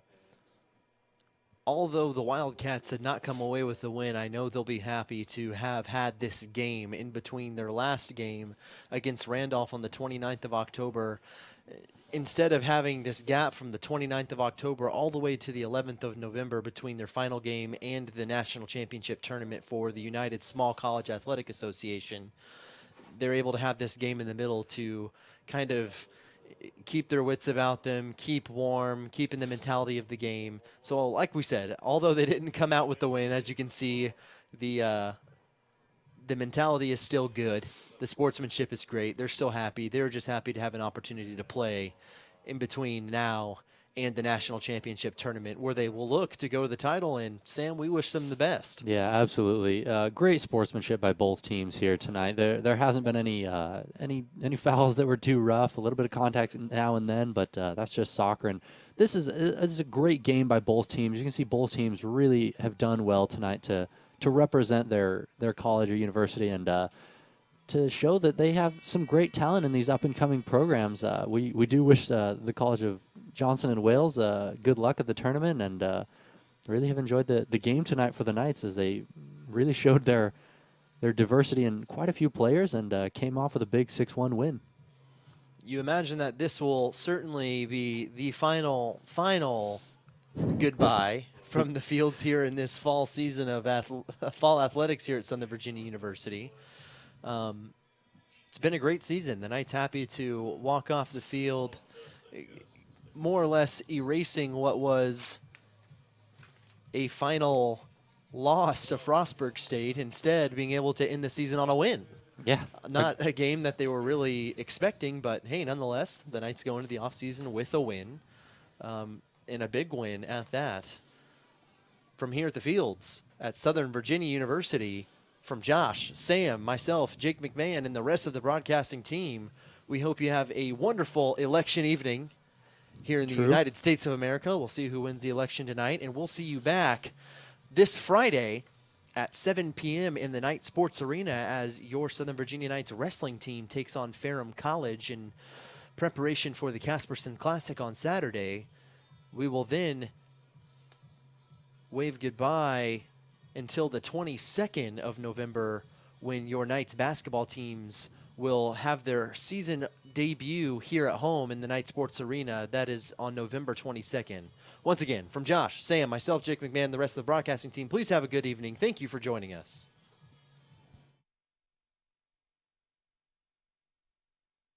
Although the Wildcats did not come away with the win, I know they'll be happy to have had this game in between their last game against Randolph on the 29th of October. Instead of having this gap from the 29th of October all the way to the 11th of November between their final game and the national championship tournament for the United Small College Athletic Association, they're able to have this game in the middle to kind of keep their wits about them, keep warm, keep in the mentality of the game. So like we said, although they didn't come out with the win, as you can see, the mentality is still good. The sportsmanship is great. They're still happy. They're just happy to have an opportunity to play in between now and the national championship tournament, where they will look to go to the title. And Sam, we wish them the best. Yeah, absolutely. Great sportsmanship by both teams here tonight. There hasn't been any fouls that were too rough. A little bit of contact now and then, but that's just soccer. And this is a great game by both teams. You can see both teams really have done well tonight to represent their college or university, and to show that they have some great talent in these up-and-coming programs. We do wish the College of Johnson and Wales good luck at the tournament, and really have enjoyed the game tonight for the Knights, as they really showed their diversity in quite a few players, and came off with a big 6-1 win. You imagine that this will certainly be the final goodbye from the fields here in this fall season of fall athletics here at Southern Virginia University. It's been a great season. The Knights happy to walk off the field, more or less erasing what was a final loss to Frostburg State, instead being able to end the season on a win. Yeah. Not a game that they were really expecting, but hey, nonetheless, the Knights go into the offseason with a win, and a big win at that. From here at the Fields at Southern Virginia University, from Josh, Sam, myself, Jake McMahon, and the rest of the broadcasting team, we hope you have a wonderful election evening here in the United States of America. We'll see who wins the election tonight, and we'll see you back this Friday at 7 p.m. in the Knight Sports Arena as your Southern Virginia Knights wrestling team takes on Ferrum College in preparation for the Casperson Classic on Saturday. We will then wave goodbye until the 22nd of November, when your Knights basketball teams will have their season debut here at home in the Knight Sports Arena. That is on November 22nd. Once again, from Josh, Sam, myself, Jake McMahon, the rest of the broadcasting team, please have a good evening. Thank you for joining us.